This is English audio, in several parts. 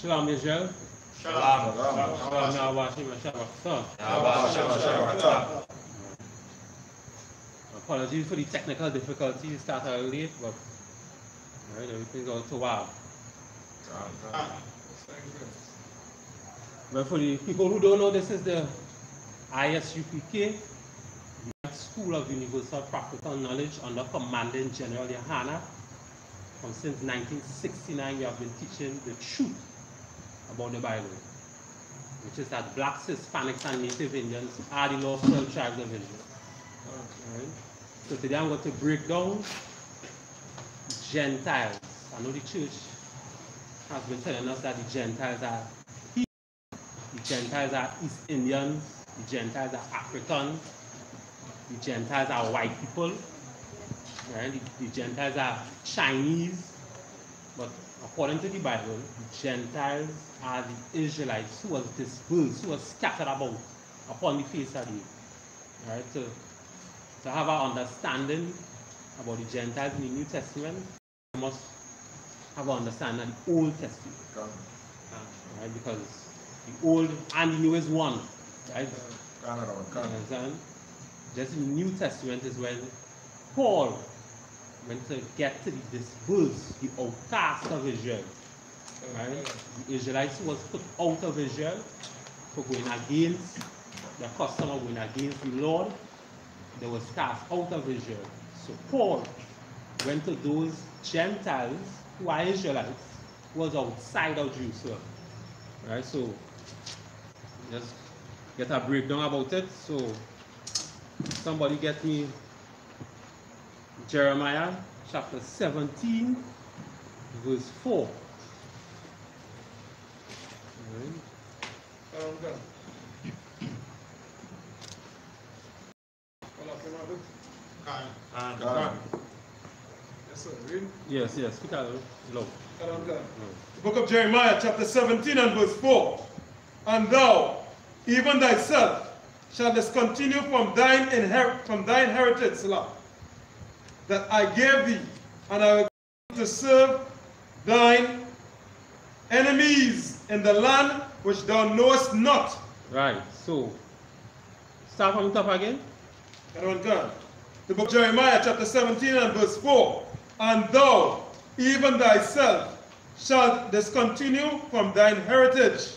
Shalom, Israel. Shalom. Apologies for the technical difficulty. We started a little late, but right, everything's all Tobago. But for the people who don't know, this is the I.S.U.P.K, the School of Universal Practical Knowledge under Commanding General Yohanna. Since 1969, we have been teaching the truth about the Bible, which is that blacks, Hispanics, and Native Indians are the lost 12 tribes of Israel. Right. So today I'm going to break down Gentiles. I know the church has been telling us that the Gentiles are heathens, the Gentiles are East Indians, the Gentiles are Africans, the Gentiles are white people, right? The Gentiles are Chinese. But according to the Bible, the Gentiles are the Israelites who was dispersed, who was scattered about upon the face of the earth. Right? So, to have an understanding about the Gentiles in the New Testament, we must have an understanding of the Old Testament. Right? Because the Old and the New is one. Right? Just in the New Testament is when Paul went to get to the dispersed, the outcast of Israel. Right? The Israelites who was put out of Israel for going against the custom of going against the Lord, they was cast out of Israel. So Paul went to those Gentiles who are Israelites, who was outside of Jerusalem. Right? So just get a breakdown about it. So somebody get me Jeremiah chapter 17, verse 4. Yes, speak out loud. The book of Jeremiah chapter 17 and verse 4. And thou, even thyself, shalt discontinue from thine heritage, Salah, that I gave thee, and I will to serve thine enemies in the land which thou knowest not. Right, so start from the top again. The book of Jeremiah chapter 17 and verse 4. And thou, even thyself, shalt discontinue from thine heritage.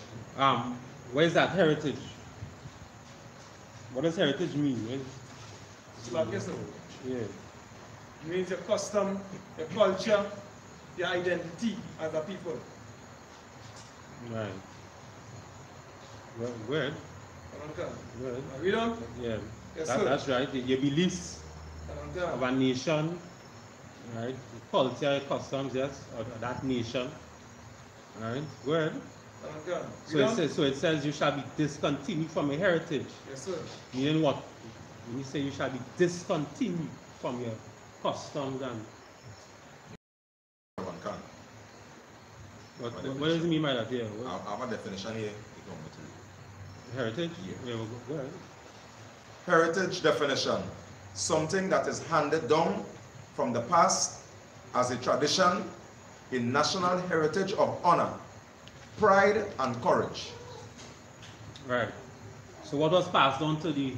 Where is that heritage? What does heritage mean? Yeah. It means your custom, your culture, your identity as a people. Right. Well, good. Good. Are we done? Yeah. Yes, that's right. Your beliefs of a nation, right? The culture, your customs, yes, of that nation. Right. Good. So it says you shall be discontinued from your heritage. Yes, sir. Meaning what? When you say you shall be discontinued from your customs and what does it mean by that here? I have a definition here. Heritage? Yeah. Go ahead. Heritage definition: something that is handed down from the past as a tradition, a national heritage of honor, pride, and courage. Right. So what was passed on to the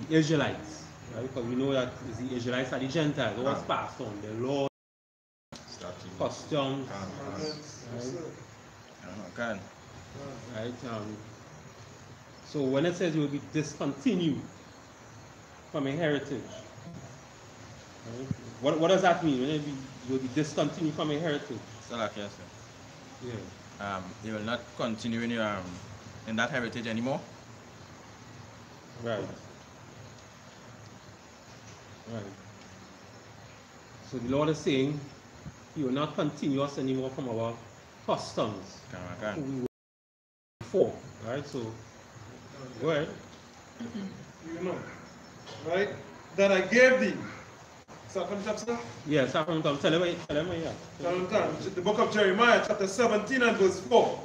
Israelites? Right? Because we know that the Israelites are the Gentiles. What was passed on? The law, customs, right? Right. So when it says you will be discontinued from a heritage, right? What does that mean? When you will be discontinued from a heritage? So like yes, sir. Yeah. You will not continue in your in that heritage anymore. Right. Right. So the Lord is saying He will not continue us anymore from our customs who we were before. Right? So go ahead. You know, right? That I gave thee. Start from the top, sir? Yeah, start from the top. Tell him, yeah. The book of Jeremiah, chapter 17 and verse 4.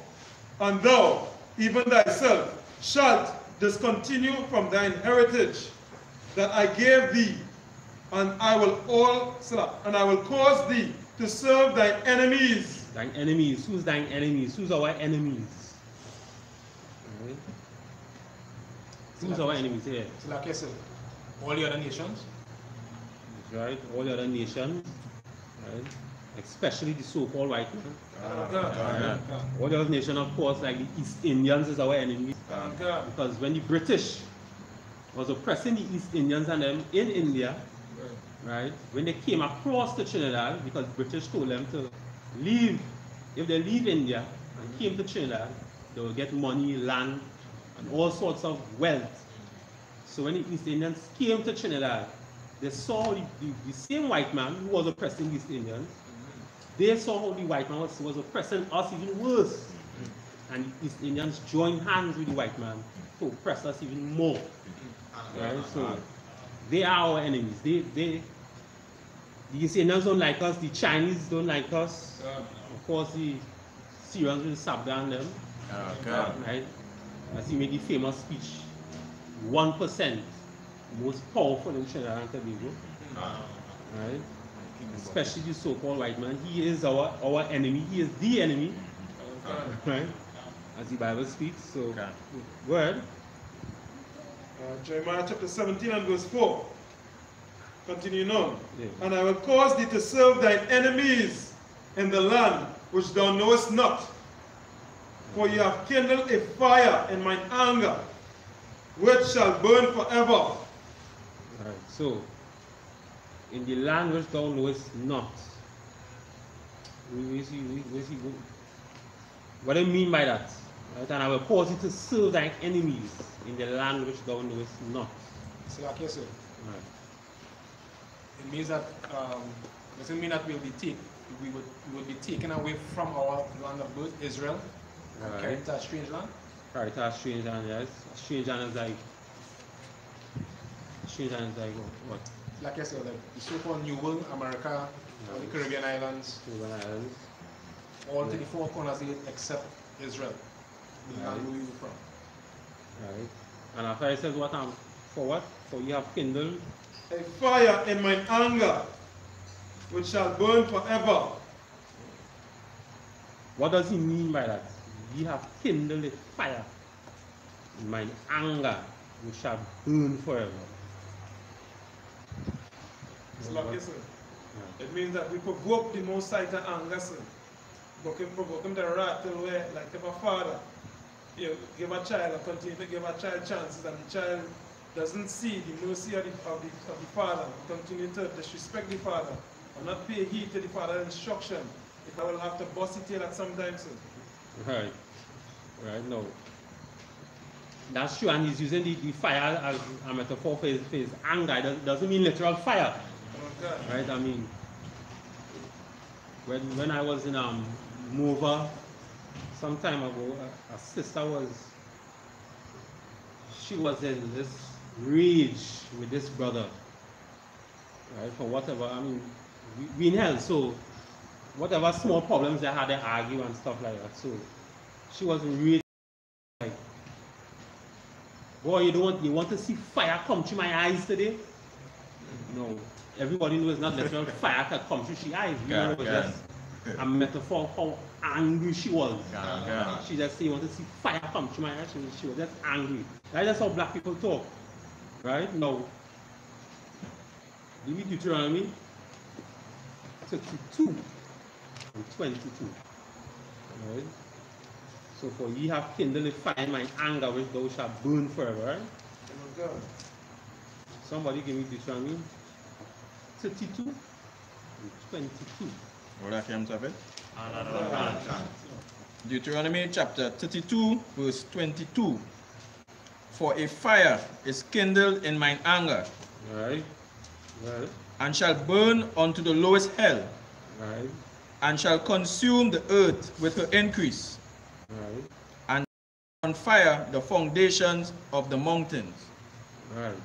And thou, even thyself, shalt discontinue from thine heritage that I gave thee, and I will cause thee to serve thy enemies Thine enemies. Who's thine enemies? Who's our enemies? Right? Who's our enemies here? So like I said, all the other nations. Right? All the other nations. Right? Especially the so-called white man. Right? All the other nations, of course, like the East Indians is our enemy. Because when the British was oppressing the East Indians and them in India, right? When they came across to Trinidad, because British told them to leave, if they leave India and came to Trinidad, they will get money, land, and all sorts of wealth. So when the East Indians came to Trinidad, they saw the same white man who was oppressing the East Indians. They saw how the white man was oppressing us even worse. And the East Indians joined hands with the white man to oppress us even more. Right? So they are our enemies. The East Indians don't like us, the Chinese don't like us. Of course, the Syrians will sub down them. Right? As he made the famous speech, 1% most powerful in Trinidad and Tobago. Right? Especially the so-called white man. He is our enemy. He is the enemy. Right? As the Bible speaks. So, go ahead. Jeremiah chapter 17 and verse 4. Continuing on. Yeah. And I will cause thee to serve thine enemies in the land which thou knowest not. For you have kindled a fire in mine anger, which shall burn forever. Right. So, in the land which thou knowest not. What do you mean by that? Right? And I will cause you to serve thine enemies in the land which thou knowest not. So like I said, Right. it means that doesn't mean that we would be taken away from our land of birth, Israel, and carried to a strange land. Right, to a strange land, yes. A strange land is like what? Like I said, like the so-called New World, America, all the Caribbean islands, all 34 corners of it except Israel. The land where we were from. Right. And after it says what for what? For you have kindled A fire in mine anger, which shall burn forever. What does he mean by that? Ye have kindled a fire in mine anger, which shall burn forever. So like I said, it means that we provoke the Most High to anger, sir. Provoke him to wrath till where, like if a father, you give a child and continue to give a child chances, and the child doesn't see the mercy of the father, continue to disrespect the father, or not pay heed to the father's instruction, the father will have to bust his tail at some time, sir. Right. Right, no. That's true, and he's using the fire as a metaphor for his anger. It doesn't mean literal fire. Okay. Right, I mean, when I was in Mova some time ago, a sister was in this rage with this brother, right, for whatever. I mean, we in hell, so whatever small problems they had, they argue and stuff like that. So she was in rage, like, boy, you want to see fire come through my eyes today? No. Everybody knows not literal fire can come through her eyes. You know, it was just a metaphor of how angry she was. She just said, you want to see fire come through my eyes? She was just angry. Right? That's how black people talk. Right? Now, give me Deuteronomy 32 and 22. Right? So, for ye have kindled a fire in mine anger, which thou shalt burn forever. Right? Somebody give me Deuteronomy 32 and 22. What that comes of it? Deuteronomy chapter 32, verse 22. For a fire is kindled in mine anger, Right. and shall burn unto the lowest hell, Right. and shall consume the earth with her increase, Right. and on fire the foundations of the mountains. Right.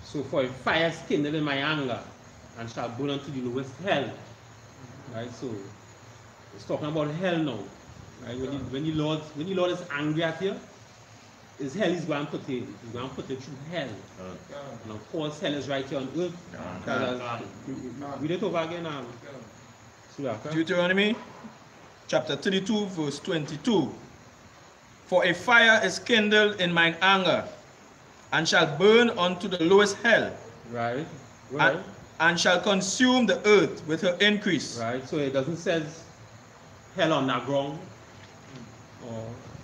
So for a fire is kindled in my anger, and shall burn unto the lowest hell. Right. So it's talking about hell now. Right. When the Lord is angry at you, his hell is going to put it. He's going to put it through hell. And of course, hell is right here on earth. Read it over again. Deuteronomy chapter 32, verse 22. For a fire is kindled in mine anger, and shall burn unto the lowest hell. Right. Right. And shall consume the earth with her increase. Right. So it doesn't say hell on the ground,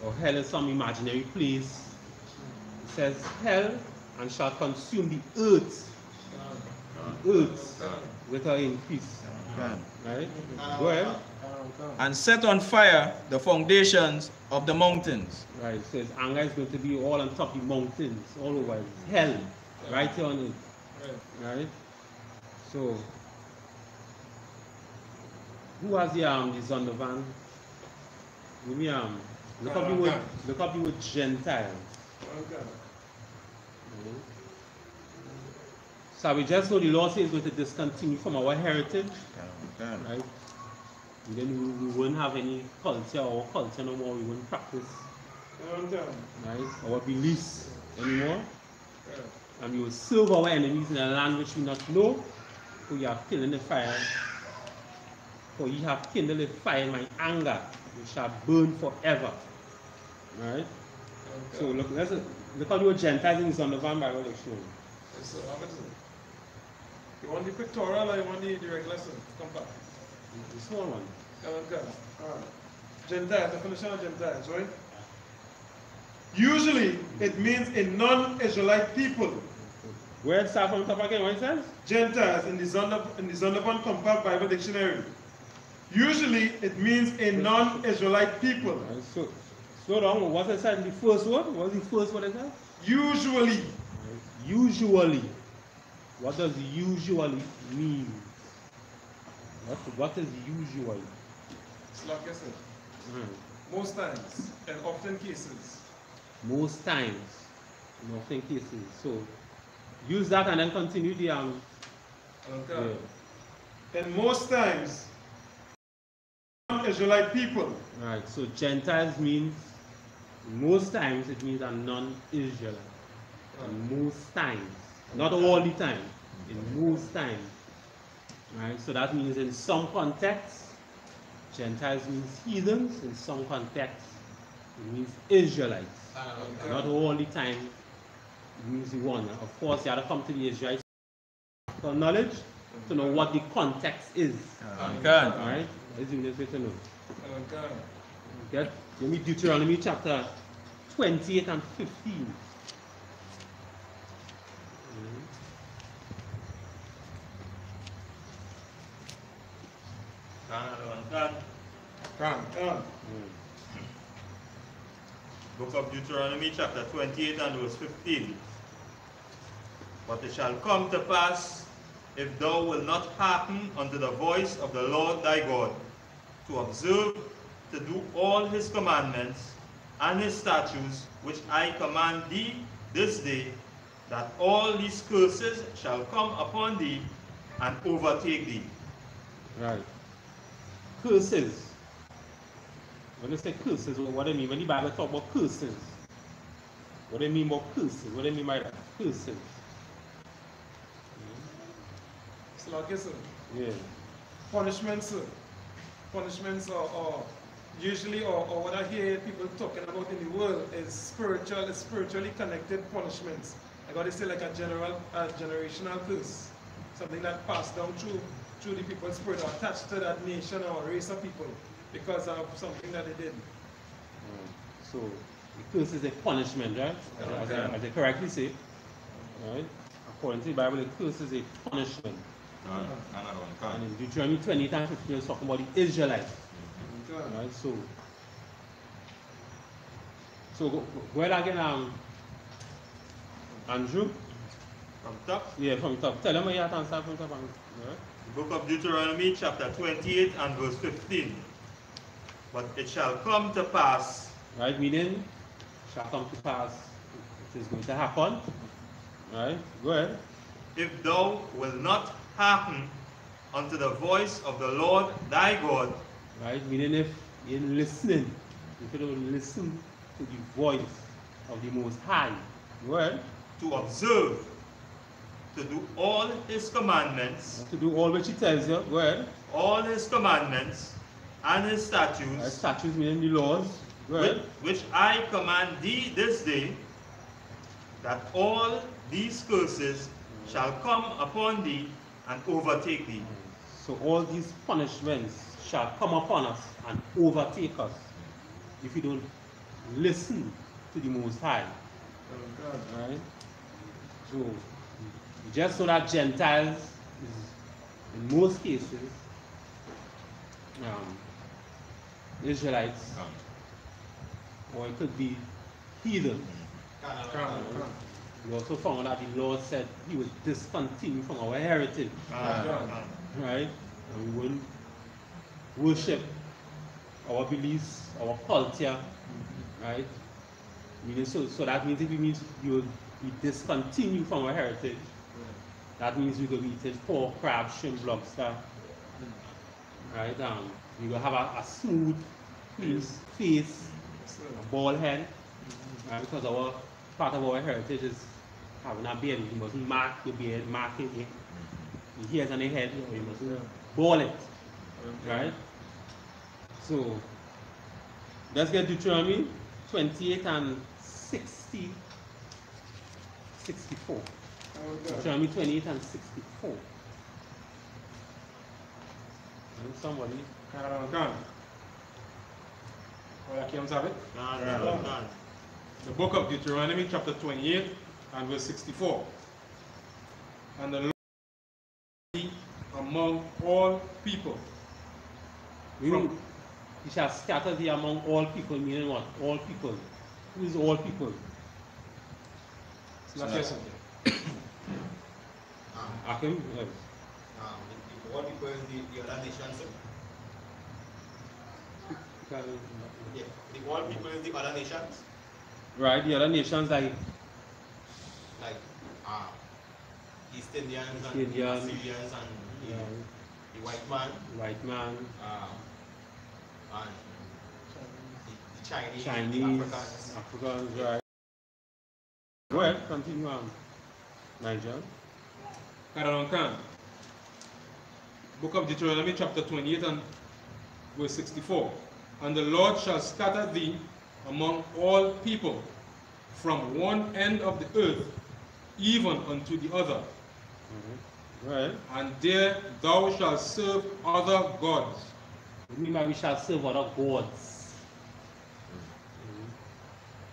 or hell in some imaginary place. It says hell and shall consume the earth. With her increase. Right? Go ahead. And set on fire the foundations of the mountains. Right, so his anger is going to be all on top of the mountains, all over. It's hell, right here on it. Right? So, who has the Zondervan? Give me look up the word Gentiles. So we just know the Lord says it's going to discontinue from our heritage. Right? And then we won't have any culture or culture no more. We won't practice our beliefs anymore. And we will serve our enemies in a land which we not know. For you have kindled the fire. For you have kindled the fire in my anger, which shall burn forever. Right? So look how you Gentiles in Zondervan Bible Dictionary. You want the pictorial or you want the direct lesson? Come back. The small one. Alright. Gentiles, definition of Gentiles, right? Usually, it means a non-Israelite people. Where it start from top again? What it says? Gentiles in the Zondervan Compact Bible Dictionary. Usually, it means a non-Israelite people. Right, so, slow down. What's it said in the first word? What was the first word it said? Usually. Right. Usually. What does usually mean? What is usually? It's like I said. Most times and often cases. Most times and often cases. So use that and then continue the Okay. And most times, non-Israelite people. Right. So Gentiles means most times it means a non-Israelite. And most times, not all the time. In most times. Right? So that means in some contexts, Gentiles means heathens. In some contexts, it means Israelites. Not all the time, it means the one. Of course, you have to come to the Israelites for knowledge to know what the context is. Alright? Let's do this way to know. Okay? Give me Deuteronomy chapter 28 and 15. Book of Deuteronomy chapter 28 and verse 15. But it shall come to pass, if thou wilt not hearken unto the voice of the Lord thy God, to observe, to do all his commandments and his statutes, which I command thee this day, that all these curses shall come upon thee and overtake thee. Right. Curses. When they say curses, what do they mean? When the Bible talk about curses, what do they mean about curses? What do they mean by that? Curses. It's like this, Yeah. Punishments, or usually, or what I hear people talking about in the world is spiritually connected punishments. I got to say like a generational curse, something that passed down through the people's spirit, or attached to that nation or race of people because of something that they did. So the curse is a punishment, right? As I correctly say, right? According to the Bible, the curse is a punishment. And in Deuteronomy 28 and 15, it's talking about the Israelites. Right? So go ahead again, Andrew. From top? Yeah, from top. Tell them what you have to answer from top. Right? The book of Deuteronomy chapter 28 and verse 15. But it shall come to pass. Right, meaning, shall come to pass. It is going to happen. Right, go ahead. If thou wilt not hearken unto the voice of the Lord thy God. Right, meaning if you're listening, if you don't listen to the voice of the Most High. Go ahead. To observe, to do all his commandments. To do all which he tells you. Go ahead. All his commandments and his statutes, statutes meaning the laws, which I command thee this day, that all these curses shall come upon thee and overtake thee. So all these punishments shall come upon us and overtake us if we don't listen to the Most High. Right? So just so that Gentiles is, in most cases, Israelites, or it could be heathen. We also found that the Lord said he would discontinue from our heritage. Right? And we wouldn't worship our beliefs, our culture. Right? So that means if it means you will be discontinued from our heritage, that means we will be eating pork, crab, shrimp, lobster. Right? We will have a smooth, clean face, a bald head. Right? Because our part of our heritage is having a beard. You mustn't mark your beard, mark your hairs on your head, or you mustn't bald it. Right? So let's get Deuteronomy 28 and 64. Deuteronomy 28 and 64. And somebody. The book of Deuteronomy, chapter 28 and verse 64. And the Lord be among all people. Meaning, he shall scatter thee among all people, meaning what? All people. Who is all people? It's not yes. Akim? Yes. All people is the other nations. Yeah, the all people is the other nations. Right, the other nations like East Indians and Syrians and the white man. And the Chinese, Africans, right. Go ahead, continue on. Nigel. Book of Deuteronomy, chapter 28 and verse 64. And the Lord shall scatter thee among all people, from one end of the earth even unto the other. Right. And there thou shalt serve other gods. You mean that we shall serve other gods?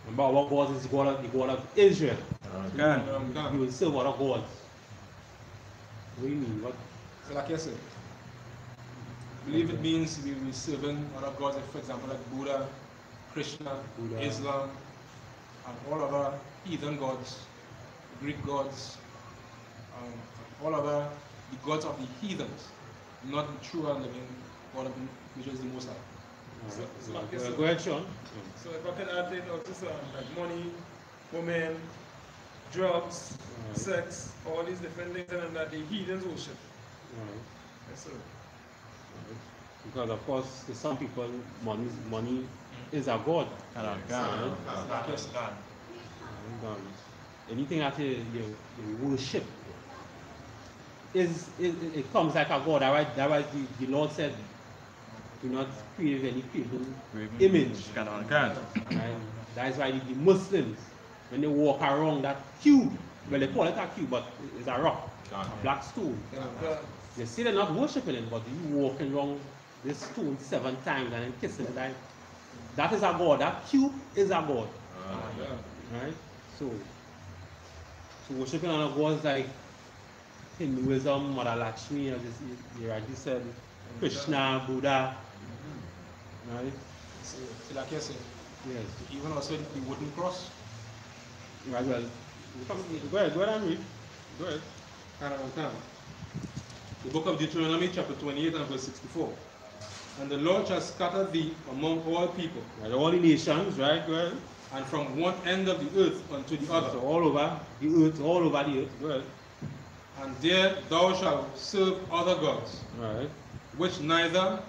Remember, our God is the God of Israel. You will serve other gods. What do you mean? What? So like I said, I believe it means we will be serving other gods, like for example, like Buddha, Krishna, Islam, and all other heathen gods, Greek gods, all other the gods of the heathens, not the true and living God of the, which is the Most High. Go ahead, Sean. So if I can add in also like money, women, drugs, sex, all these different things and that the heathens worship. Yes, sir. Because of course, to some people, money is a god. Anything that you worship it comes like a god. That was the Lord said, do not create any created image. Right? That is why the Muslims, when they walk around that cube, well they call it a cube, but it's a rock, a black stone. They say they're not worshiping it, but you walking around this stone 7 times and then kissing it. That is a god. That cube is a god. Right? So worshiping on a god like Hinduism, Mother Lakshmi, as you rightly said, Krishna, Buddha. Right? So like I said, yes. Even also the wooden cross. Right, well, go ahead and read. Go ahead. The book of Deuteronomy, chapter 28 and verse 64. And the Lord shall scatter thee among all people. Right, all the nations, right? Go ahead. And from one end of the earth unto the other. So all over the earth, Go ahead. And there thou shalt serve other gods. Right. Which neither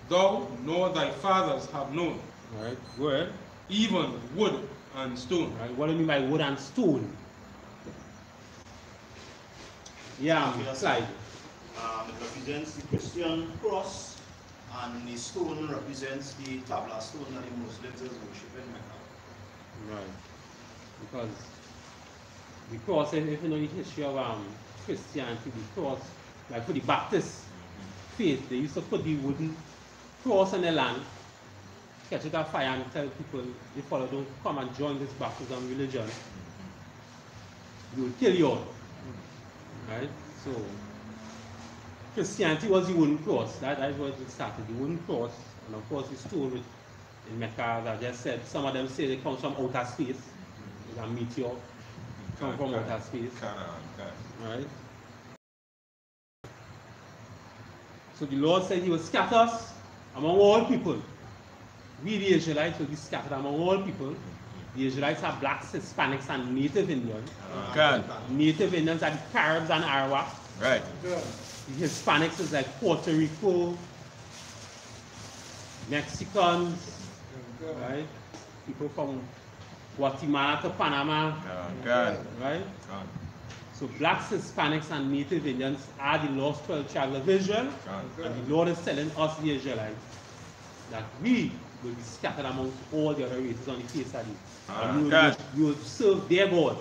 thou nor thy fathers have known. Right. Go ahead. Even wood and stone. Right. What do you mean by wood and stone? Yeah, slide. It represents the Christian cross And the stone represents the tabla stone that the Muslims is worshiping Mecca. Right. Because the cross, if you know the history of Christianity, the cross, like for the Baptist faith, they used to put the wooden cross on the land, catch it on fire and tell people, they follow, don't come and join this baptism religion. You will kill you all. Right? So Christianity was the wooden cross. That is what it started, the wooden cross. And of course the stone in Mecca, as I just said, some of them say they come from outer space. It's a meteor come from outer space. Right? So the Lord said he will scatter us among all people. We the Israelites will be scattered among all people. The Israelites are blacks, Hispanics, and Native Indians. Native Indians are the Caribs and Arawak. Right. The Hispanics is like Puerto Rico, Mexicans, right? People from Guatemala to Panama, right? So blacks, Hispanics, and Native Indians are the lost 12 tribes of Israel. And the Lord is telling us, the Israelites, that we will be scattered amongst all the other races on the face of the earth. And you will serve their God,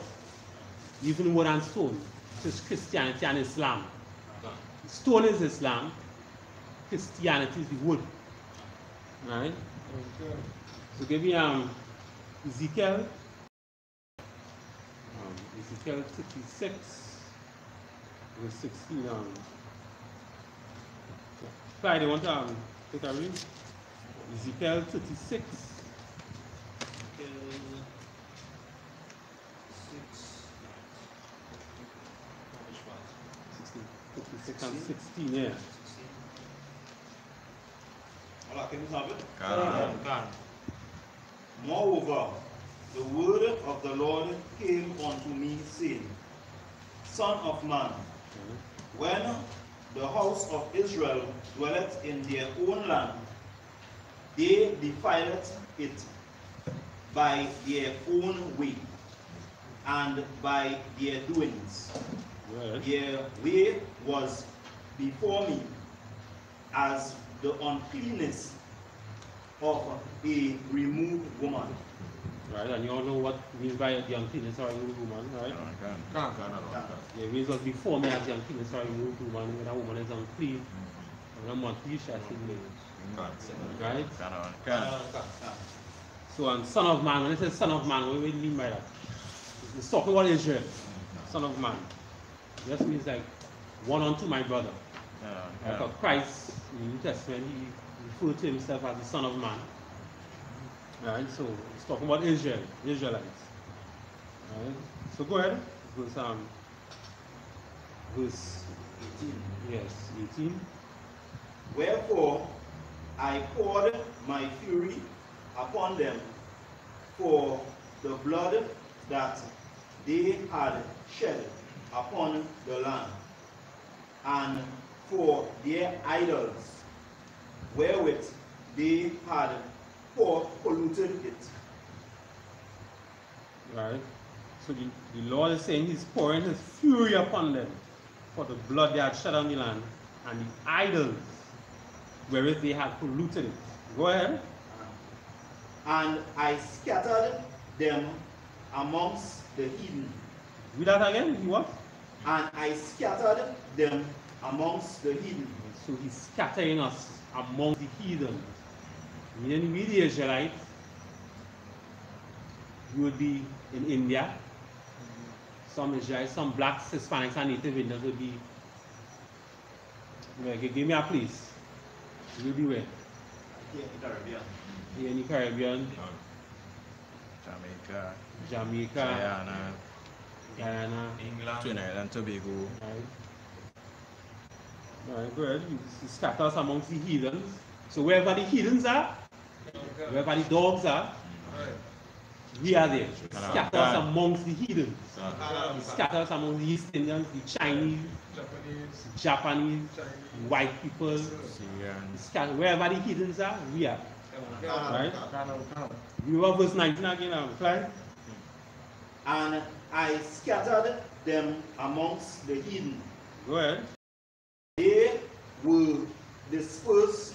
even wood and stone, which is Christianity and Islam. Stone is Islam, Christianity is the wood. Right? So give me Ezekiel. Ezekiel 36, verse 16. Friday, want to take a read? Ezekiel 36. 56 and 16, yeah. Can you have it? Can. Moreover, the word of the Lord came unto me, saying, Son of man, when the house of Israel dwelleth in their own land, they defileth it by their own way and by their doings. Their way was before me as the uncleanness of a removed woman. Right, and you all know what means by the uncleanness of a removed woman, right? The ways was before me as the uncleanness of a removed woman. When a woman is unclean, when a monthly shall see me. Right? So, and son of man, when it says son of man, what do we mean by that? It's talking about Israel, son of man. It just means like one unto my brother. Like Christ in the New Testament, he referred to himself as the Son of Man. Right? So it's talking about Israel, Israelites. Right? So go ahead. Verse 18. Yes, 18. Wherefore I poured my fury upon them for the blood that they had shed upon the land, and for their idols, wherewith they had polluted it. Right. So the Lord is saying he's pouring his fury upon them for the blood they had shed on the land and the idols wherewith they had polluted it. Go ahead. And I scattered them amongst the heathen. Read that again. He what? And I scattered them amongst the heathen. So he's scattering us among the heathen. Meaning we the Israelites, you would be in India. Some Israelites, some blacks, Hispanics, and Native Indians would be. Give me a place. You'll be where? Here in the Caribbean. Here in the Caribbean. Jamaica. Guyana. England. Trinidad and Tobago. Right, good. You scatter us amongst the heathens. So wherever the heathens are, wherever the dogs are, we are there. Scatter us amongst the heathens. Scatter us amongst the East Indians, the Chinese, Japanese, white people. Scatter wherever the heathens are, we are. Right? You have verse 19 again, Clyde. And I scattered them amongst the heathen. Go ahead. They were dispersed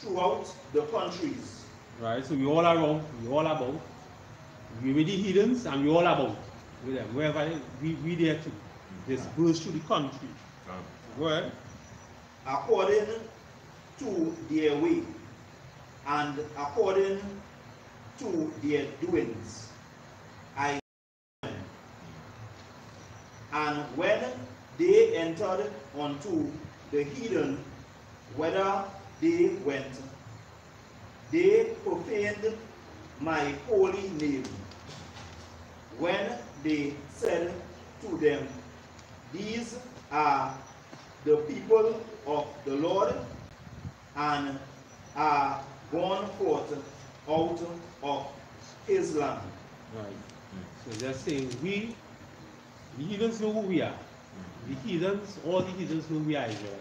throughout the countries. Right, so we all around, we all about. We with the heathens and we all about with them. Wherever we there too. Dispersed through the country. Go ahead. According to their way and according to their doings, I and when they entered unto the heathen, whither they went, they profaned my holy name. When they said to them, these are the people of the Lord, and are gone forth out of his land. Right. So they're saying the heathens know who we are. The heathens, all the heathens know we are Israel.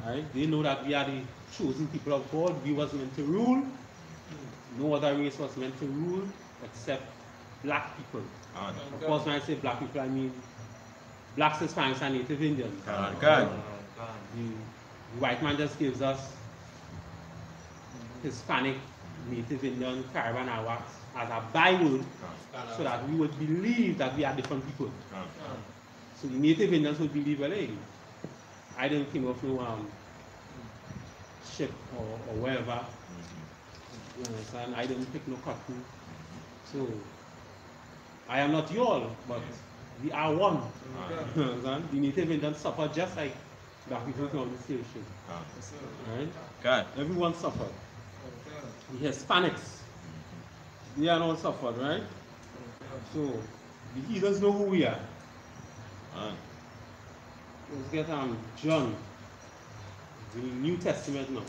Right? They know that we are the chosen people of God. We was meant to rule. No other race was meant to rule except black people. Of course, when I say black people, I mean blacks, Hispanics, and Native Indians. The white man just gives us Hispanic, Native Indian, Caribbean, Awaks as a byword so that we would believe that we are different people. So the Native Indians would believe, well, hey, I didn't came off no ship or wherever. You understand? I didn't pick no cotton. So I am not y'all, but we are one. You understand? The Native Indians suffer just like black people from the station. Right? Everyone suffered. The Hispanics, they are not suffered, right? So the heathens know who we are. Let's get John, the New Testament now.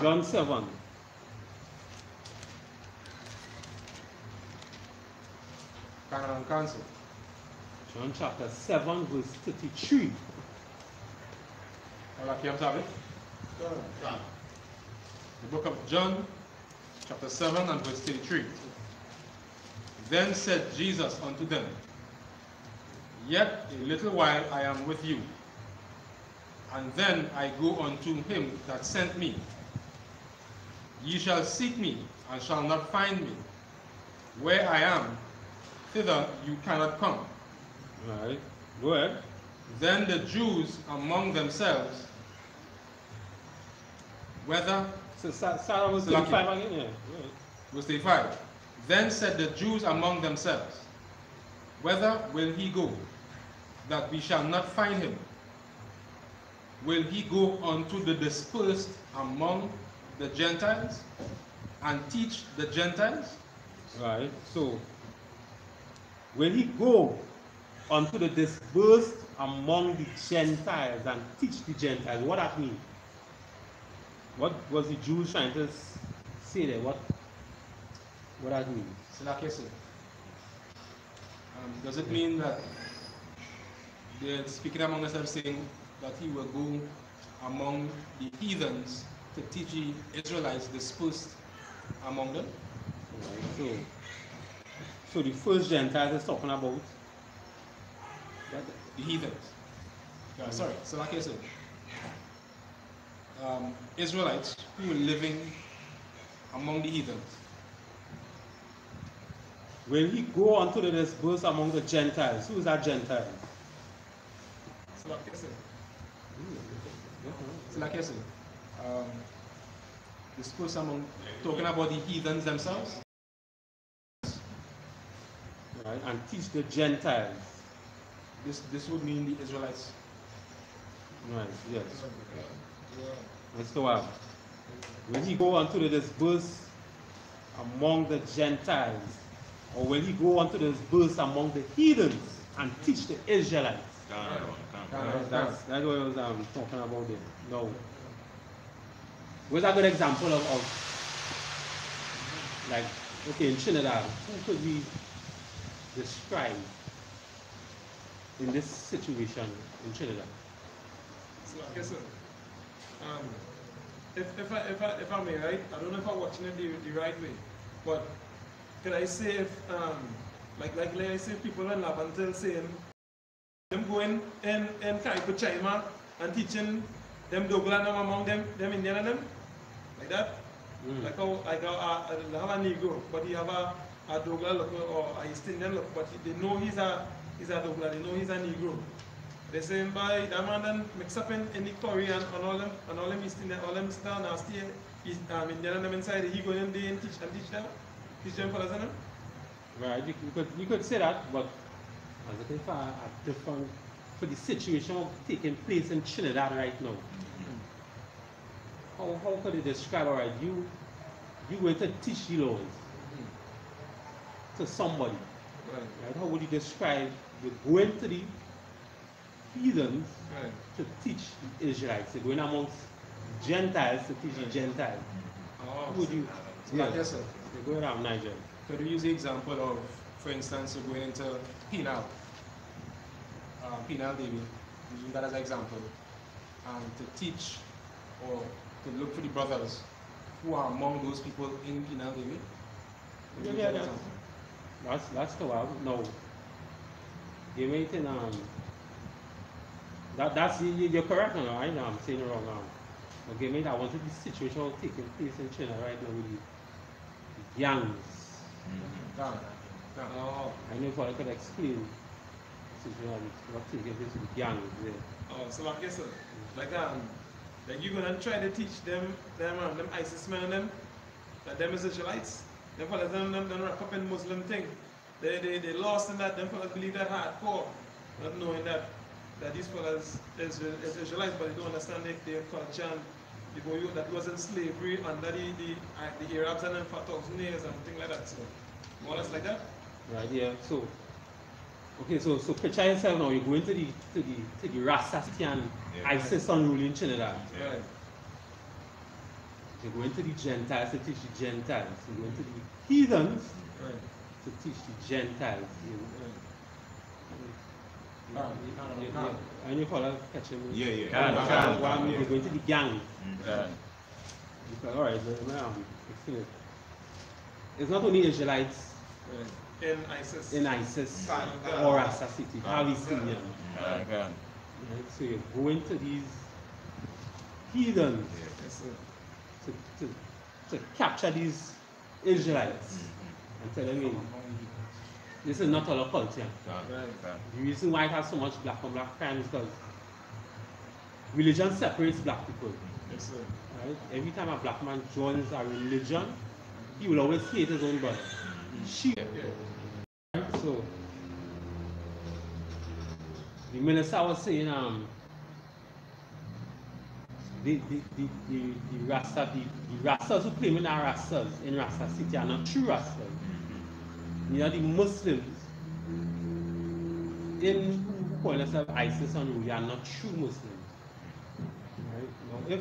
John 7. John chapter 7, verse 33. The book of John, chapter 7 and verse 33. Then said Jesus unto them, yet a little while I am with you, and then I go unto him that sent me. Ye shall seek me, and shall not find me. Where I am, thither you cannot come. Right. Go ahead. Then the Jews among themselves, whether... So Sarah was 35 again? Yeah. Verse 35. Then said the Jews among themselves, whither will he go, that we shall not find him? Will he go unto the dispersed among the Gentiles, and teach the Gentiles? Right. So, will he go unto the dispersed among the Gentiles and teach the Gentiles? What that mean? What was the Jews trying to say there? What that mean? So like I said, does it mean that they're speaking among themselves saying that he will go among the heathens to teach the Israelites dispersed among them? Right. So the first Gentiles is talking about the heathens. Sorry, so like I said, Israelites who were living among the heathens. Will he go unto the dispersed among the Gentiles? Who is that Gentile? So like I said, dispersed among, talking about the heathens themselves. Right, and teach the Gentiles. This would mean the Israelites. Right, yes. Let's go on. Will he go unto the dispersed among the Gentiles? Or will he go unto the dispersed among the heathens and teach the Israelites? That's what I was talking about there. No. Where's a good example of like, okay, in Trinidad, who could we describe in this situation in Trinidad? So, okay, sir. If I may, right? I don't know if I'm watching it the right way, but can I say if like I say people in Labantel saying them going in Kaipa China and teaching them Douglas among them Indian and them, like that. Like how I have a Negro, but he have a Douglas look or a East Indian look, but they know he's a Douglas, they know he's a Negro. They say by that man then mix up in the Korean and all them East Indian, all them down nasty Indian and them inside, he go in there and teach them fellas and them. Right, you could say that, but I'm looking for a different, for the situation taking place in Trinidad right now. How could you describe, all right, you going to teach the laws to somebody, right? How would you describe you going to the heathens to teach the Israelites? You're going amongst Gentiles to teach the Gentiles. How would you? Yes, sir. You're going around Nigeria. Could we use the example of, for instance, you're going into penal David, using that as an example, to teach or to look for the brothers who are among those people in penal David? Yeah, that's the one. No. You may think, that's you're correct now, right? Now I'm saying it wrong now. Okay, I wanted the situation taking place in China right now with the gangs. I know if I could explain the situation what's taking place with the gangs there. Oh, so like yes, sir. Like you're gonna try to teach them ISIS men and them is Israelites. Them fellas them wrap up in Muslim thing. They lost in that. Them fellas believe that hardcore, not knowing that these fellas is Israelites, but they don't understand their culture and that was in slavery under the Arabs and them for 1,000 years and things like that. So more or less like that. Right, yeah. So okay, so picture yourself now, you're going to the Rastafarian ISIS unruly in Trinidad. Yeah. You're going to the Gentiles to teach the Gentiles. You're going to the heathens to teach the Gentiles. And you follow catching me? Yeah. You're going to the gang. All right, it's not only Israelites in ISIS or Rasta City, Palestinian. Right, so you're going to these heathens to capture these Israelites and tell them, this is not our culture. The reason why it has so much black on black crime is because religion separates black people. Right? Every time a black man joins a religion, he will always hate his own brother. So the minister was saying the Rastas who claim are Rastas in Rasta City are not true Rastas. You know, the Muslims who call themselves ISIS and we are not true Muslims. Right? Now,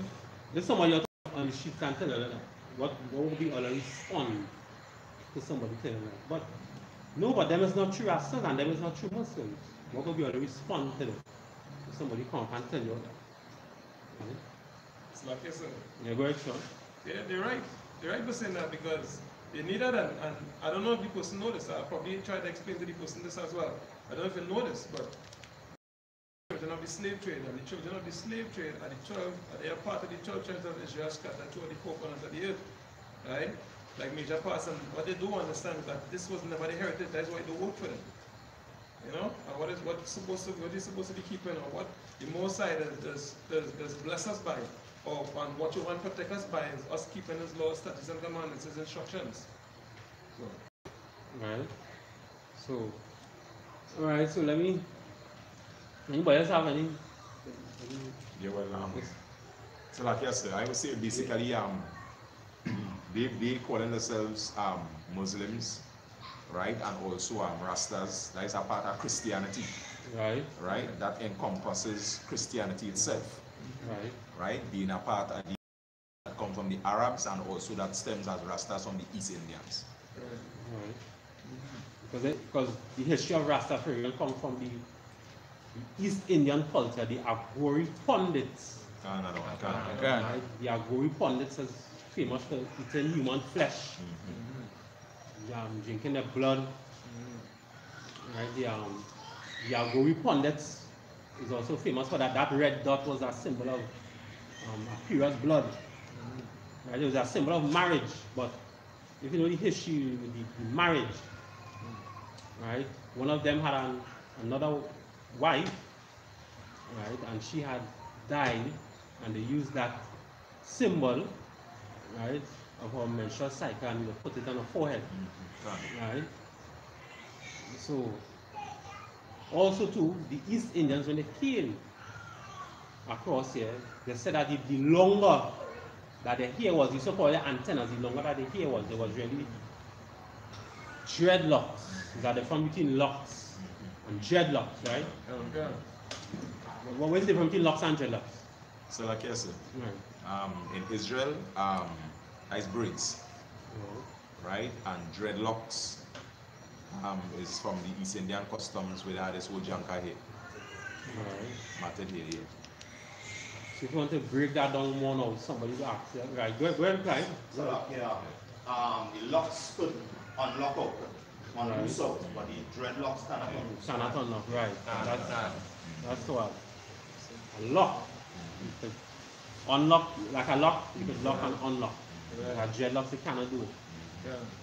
if somebody on the street can tell them what would be our response to somebody telling them? But no, but them is not true Rastas and them is not true Muslims. What would be our response to them? If somebody come and tell you that. Right? It's like yes, sir. Yeah, go ahead, Sean. Yeah, they're right. They're right for saying that because they need that, and I don't know if the person knows this. I'll probably try to explain to the person this as well. I don't know if you know this, but children of the slave trade, and the children of the slave trade are they are part of the 12 tribes of Israel scattered throughout the 4 corners of the earth, right? Like major parts, and what they do understand is that this was never the heritage. That's why they work for them. You know, and what is supposed to be keeping, or what the Most High does bless us by, or and what you want to protect us by is us keeping His laws, statutes, and commandments, His instructions. So. Right. So, all right. So anybody else have any? Yeah, well, so like yesterday, I would say basically, they calling themselves Muslims, right, and also Rastas. That is a part of Christianity, right? Right, that encompasses Christianity itself, right? Being a part of that comes from the Arabs and also that stems as Rastas from the East Indians. Right. Because the history of Rastafarian comes from the East Indian culture, the Agori Pundits. Right? The Agori Pundits is famous for eating human flesh, drinking their blood. Right? The Agori Pundits is also famous for that. That red dot was a symbol of a period's blood. Right? It was a symbol of marriage, but if you know the history with the marriage, right? One of them had another wife, right? And she had died, and they used that symbol, right, of her menstrual cycle, and they put it on her forehead, right? So, also too, the East Indians, when they came across here, they said that the longer that the hair was, you saw for the antennas, the longer that the hair was, there was really dreadlocks. That the difference between locks and dreadlocks, right? Okay. What is the difference between locks and dreadlocks? So like I said, Right. in Israel, ice braids, right? And dreadlocks is from the East Indian customs where they had this whole janka hair. Right. Matted hair, yeah. So if you want to break that down more now, somebody will ask you. Right, go ahead, Clive. So the locks could unlock out, unloose out, but the dreadlocks cannot unloose. Cannot unlock, right. That's what. A lock. You could unlock, like a lock, you could lock and unlock. Like dreadlocks, you cannot do it.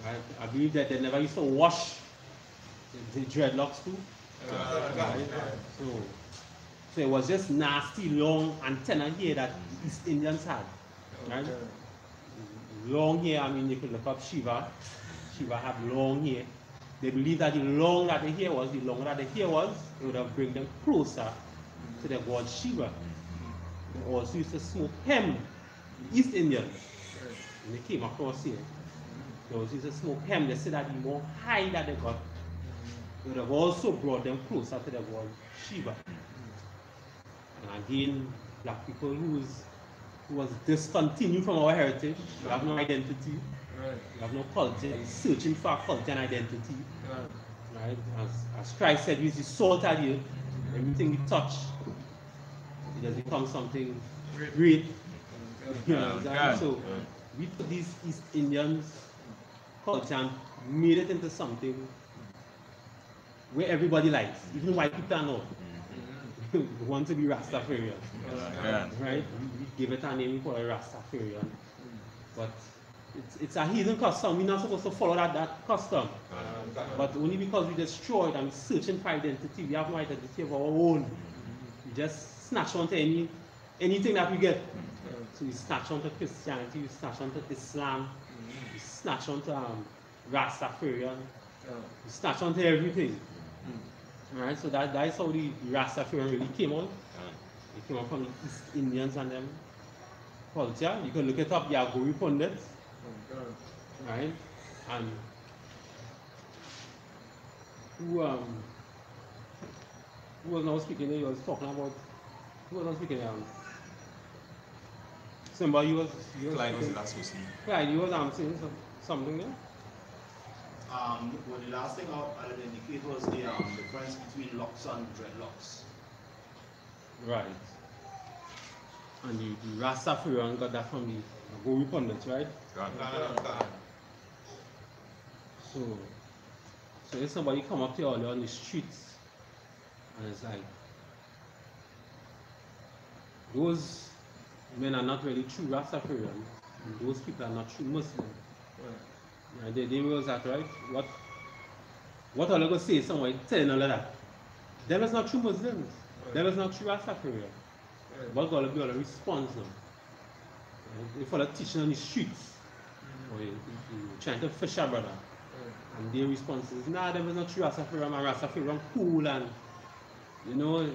Right? I believe that they never used to wash the dreadlocks too. Right? So it was just nasty, long antenna hair that East Indians had. Right? Long hair, I mean, you could look up Shiva. Shiva had long hair. They believed that the longer that the hair was, it would have bring them closer to the god Shiva. They also used to smoke hemp. The East Indians, when they came across here, they also used to smoke hemp. They said that the more high that they got, it would have also brought them closer to the god Shiva. And again, black people who was discontinued from our heritage, we have no identity, we have no culture, searching for our culture and identity. Right? As Christ said, he's the salt of the earth. Everything we touch, it has become something great. You know, so we put these East Indians culture and made it into something where everybody likes, even white people are not. We want to be Rastafarian, right? We give it a name, we call it Rastafarian. But it's a heathen custom. We're not supposed to follow that custom. But only because we destroyed and searching for identity, we have no identity of our own. We just snatch onto anything that we get. So we snatch onto Christianity, we snatch onto Islam, we snatch onto Rastafarian, we snatch onto everything. Alright, so that is how the Rastafarian really came out. It came out from the East Indians and them culture. You can look it up, the Agori Pundits. Right? And who was now speaking there? He was talking about who was not speaking there? Somebody was Clyde was the last person. Clyde, you was saying something there? Well, the last thing I'll indicate was the difference between locks and dreadlocks. Right. And the Rastafarian got that from the Agori Pundits, right? So if somebody come up to you on the streets and it's like, those men are not really true Rastafarians, and those people are not true Muslims. Right, they was that, right? What are they going to say somewhere telling all of that? Them is not true Muslims. Them is not true Rastafarian. What's going to be all the response now? Right? If they're teaching on the streets, or you trying to fish a brother, and their response is, nah, them is not true Rastafarian, and Rastafarian cool, and you know,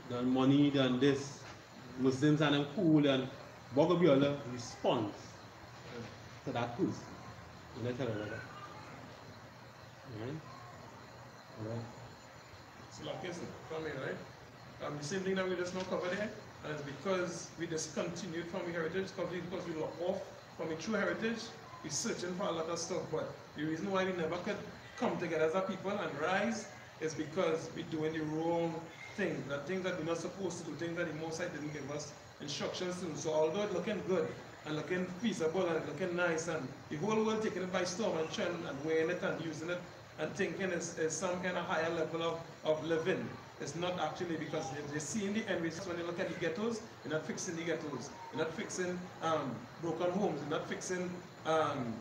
done money, done this, Muslims and them cool, and what will be all the response to that person? Let's tell about that. Right? Alright. So like this, from me, right? The same thing that we just now covered there, and it's because we discontinued from the heritage, because we lost off from the true heritage, we're searching for a lot of stuff, but the reason why we never could come together as a people and rise is because we're doing the wrong thing, the things that we're not supposed to do, things that the Most High didn't give us instructions to do. So although it's looking good, and looking feasible and looking nice, and the whole world taking it by storm and trying and weighing it and using it and thinking it's some kind of higher level of living. It's not actually, because they're seeing the end results when they look at the ghettos. They're not fixing the ghettos. They're not fixing broken homes. They're not fixing,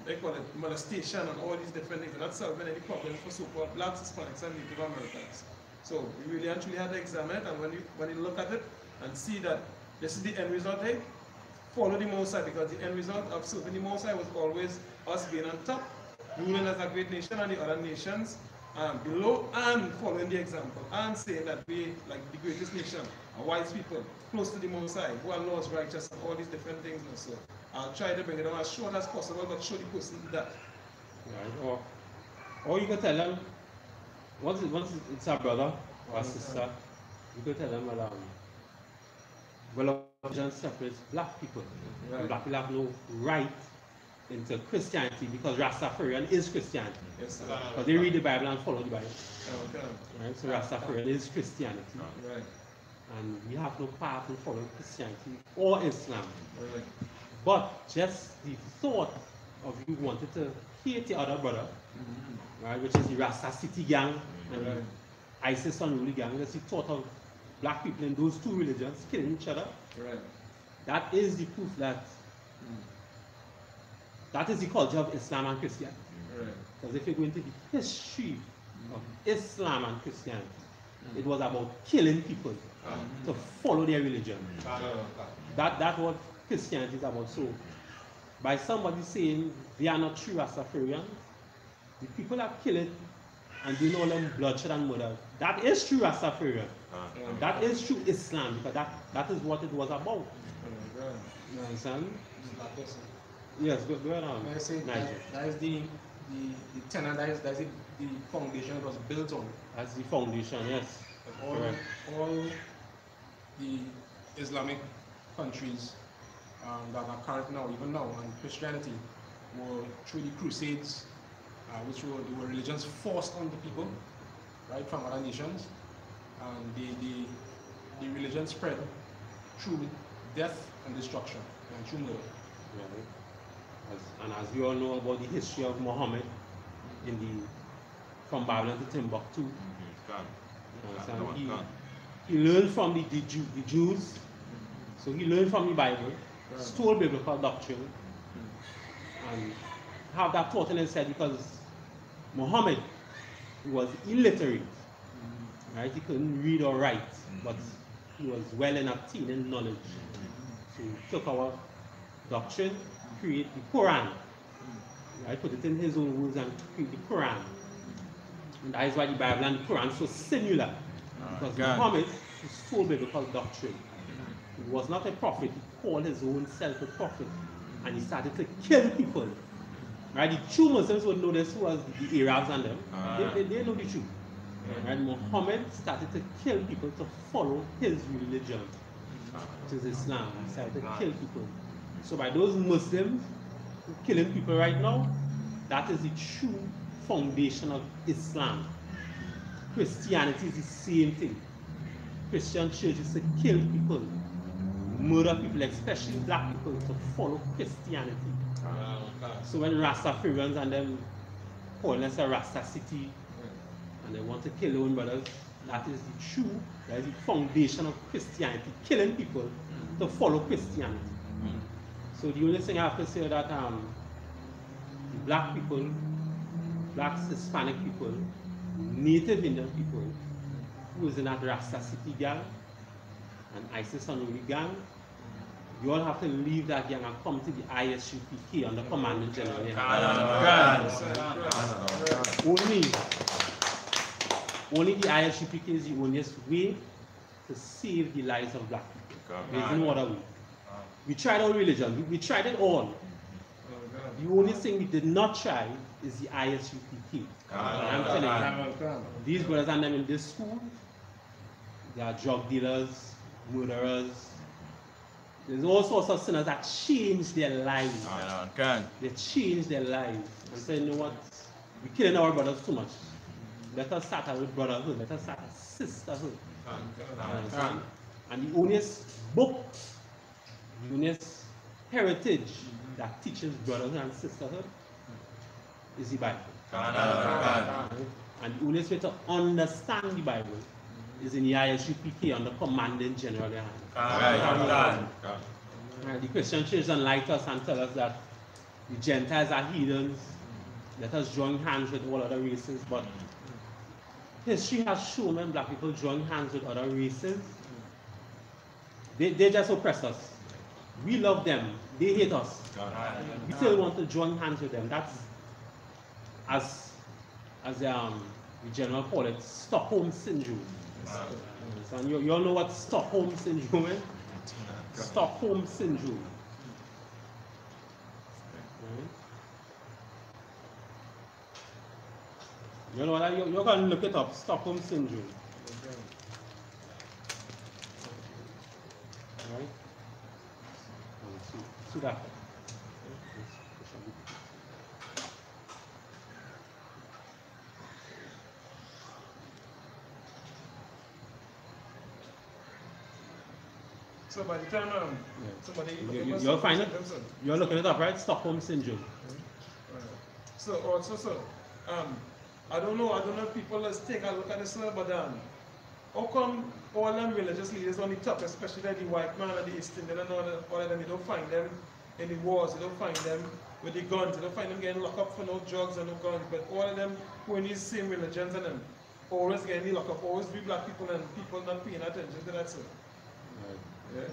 they call it molestation and all these different things. They're not solving any problems for so-called blacks, Hispanics, and Native Americans. So we really actually had to examine it, and when you look at it and see that this is the end result, hey, follow the Most High, because the end result of serving the Most High was always us being on top, ruling as a great nation, and the other nations below, and following the example, and saying that we, like the greatest nation, are wise people, close to the Most High, who are laws righteous, and all these different things. So I'll try to bring it down as short as possible, but show the person that. Right. Or you can tell them, once it's a brother or a sister, you can tell them, well, religion separates black people. Right. Black people have no right into Christianity, because Rastafarian is Christianity. Yes, because they read the Bible and follow the Bible. Okay. Right? So Rastafarian is Christianity. Right. And we have no part in following Christianity or Islam. Right. But just the thought of you wanted to hate the other brother, right, which is the Rasta City gang and the ISIS unruly gang, just the thought of black people in those two religions killing each other, Right. that is the proof that that is the culture of Islam and Christianity. Right. Because if you go into the history of Islam and Christianity, it was about killing people to follow their religion. That's what Christianity is about. So, by somebody saying they are not true Rastafarians, the people are killing and doing all them bloodshed and murder, that is true Rastafarian. That is true Islam, because that is what it was about. You understand? Yes, go ahead on. I say that is the tenor, that is the foundation it was built on. That's the foundation, yes. All the Islamic countries that are current now, even now, and Christianity, were through the Crusades, which were religions forced on the people, right, from other nations, and the religion spread through death and destruction and through murder. Right. And as we all know about the history of Muhammad from Babylon to Timbuktu, he learned from the Jews, so he learned from the Bible, stole biblical doctrine, and have that taught in his head, because Muhammad was illiterate, right? He couldn't read or write, but he was well enough in knowledge. So he took our doctrine, create the Quran, right? Put it in his own words and create the Quran. And that is why the Bible and the Quran are so similar, because Muhammad stole biblical doctrine. He was not a prophet, he called his own self a prophet, and he started to kill people. Right? The true Muslims would know this was the Arabs and them. They know the truth. Right? Muhammad started to kill people to follow his religion, which is Islam. He started to kill people. So by those Muslims killing people right now, that is the true foundation of Islam. Christianity is the same thing. Christian churches to kill people, murder people, especially black people, to follow Christianity. So when Rastafarians and them call us a Rasta city and they want to kill their own brothers, that is the foundation of Christianity, killing people to follow Christianity. So the only thing I have to say is that the black people, blacks, Hispanic people, Native Indian people, who is in that Rasta City gang and ISIS unruly gang, you all have to leave that gang and come to the I.S.U.P.K under Commandment General. Only the I.S.U.P.K is the only way to save the lives of black people. There's no other way. We tried all religion, we tried it all. The only thing we did not try is the I.S.U.P.K. I'm telling you, these brothers and them in this school, they are drug dealers, murderers. There's all sorts of sinners that change their lives. They change their lives and say, you know what, we're killing our brothers too much. Let us start with brotherhood, let us start a sisterhood. And the onlyest book, the onlyest heritage that teaches brotherhood and sisterhood is the Bible. And the only way to understand the Bible is in the I.S.U.P.K under Commanding General Right. The Christian Church enlighten us and tell us that the Gentiles are heathens. Let us join hands with all other races. But history has shown when black people join hands with other races, they just oppress us. We love them. They hate us. We still want to join hands with them. That's as the general call it, Stockholm Syndrome. And you all know what Stockholm Syndrome is? Stockholm Syndrome. You know what? You're going to look it up, Stockholm Syndrome. Right? See that? So by the time somebody you'll find it. You're looking it up, right? Stockholm Syndrome. So also, I don't know if people let's take a look at this, but how come all them religious leaders on the top, especially the white man and the East Indian and all of them, you don't find them in the wars, you don't find them with the guns, you don't find them getting locked up for no drugs and no guns, but all of them who in these same religions and them always getting locked up, always be black people and people not paying attention to that, sir. Right. Yeah.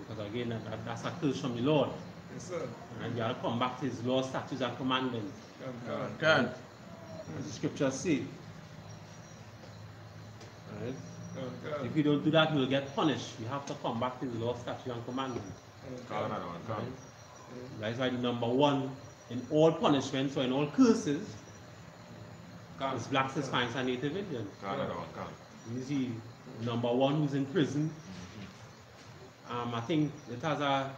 Because again, that's a curse from the Lord. Yes, sir. And you have to come back to his law, statutes, and commandments. Can. As the scriptures say. Right? If you don't do that, you will get punished. You have to come back to his law, statutes, and commandments. Right? That's why the number one in all punishments or in all curses is blacks, Hispanics, and Native Indians. He's the number one who's in prison. I think it has a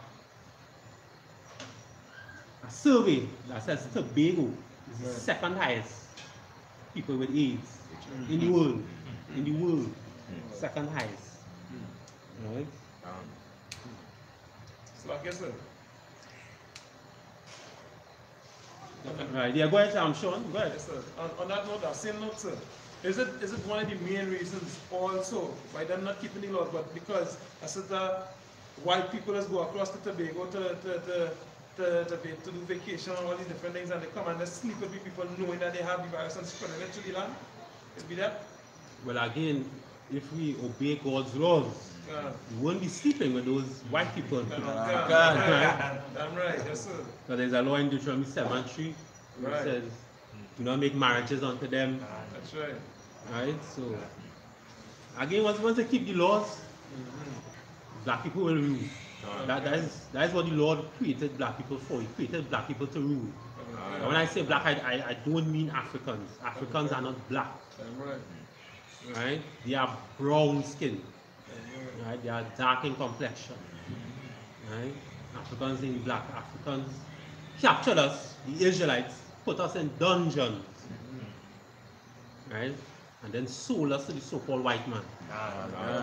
survey that says Tobago is the second highest people with AIDS in the world. In the world, second highest. Right? So I guess, sir. Right, yeah, go ahead, Sean. Go ahead. Yes, sir. On that note, same note, sir. Is it one of the main reasons also why they're not keeping the laws, but because I said that white people just go across to Tobago to do vacation and all these different things, and they come and they sleep with people knowing that they have the virus and spreading it to the land? It be that? Well, again, if we obey God's laws, we won't be sleeping with those white people. Damn right, yes, sir. So there's a law in Deuteronomy 7:3 which says, do not make marriages unto them. That's right. Right? So, again, once they keep the laws, black people will rule. That is what the Lord created black people for. He created black people to rule. And when I say black, I don't mean Africans. Africans are not black. Right? They are brown skin. Right? They are dark in complexion. Right? Africans ain't black. Africans captured us, the Israelites, put us in dungeons. Right? And then sold us to the so-called white man.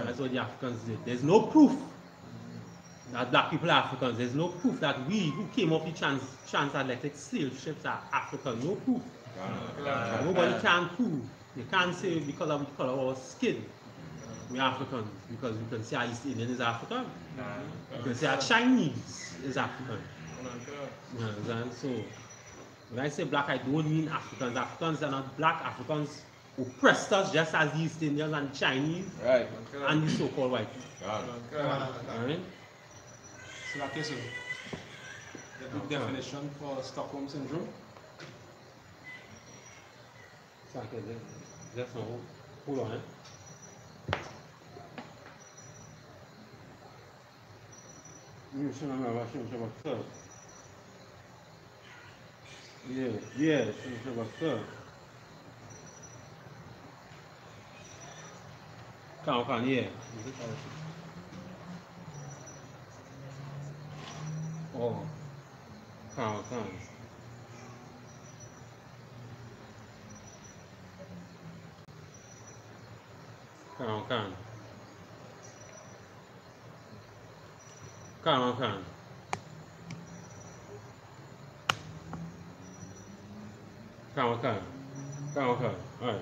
That's what the Africans did. There's no proof that black people are Africans. There's no proof that we who came off the transatlantic slave ships are Africans. No proof. Nobody can prove. You can't say because of the color of our skin we're Africans. Because we can say our East Indian is African. We can say our Chinese is African. You understand? So when I say black, I don't mean Africans. Africans are not black. Africans oppressed us just as the East Indians and Chinese and the so-called white. Right? So like this, the good definition for Stockholm Syndrome. Just hold on. Yeah, Can, yeah. Oh, can. Alright,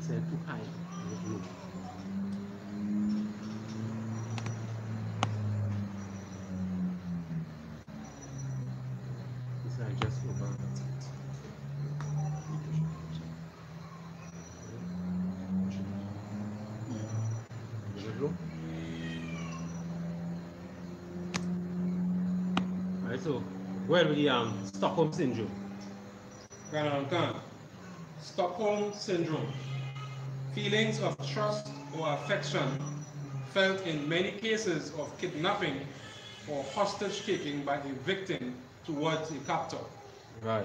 Say too high. Low. This I just over. Alright, so where with the Stockholm syndrome? Stockholm syndrome. Feelings of trust or affection felt in many cases of kidnapping or hostage taking by a victim towards a captor. Right.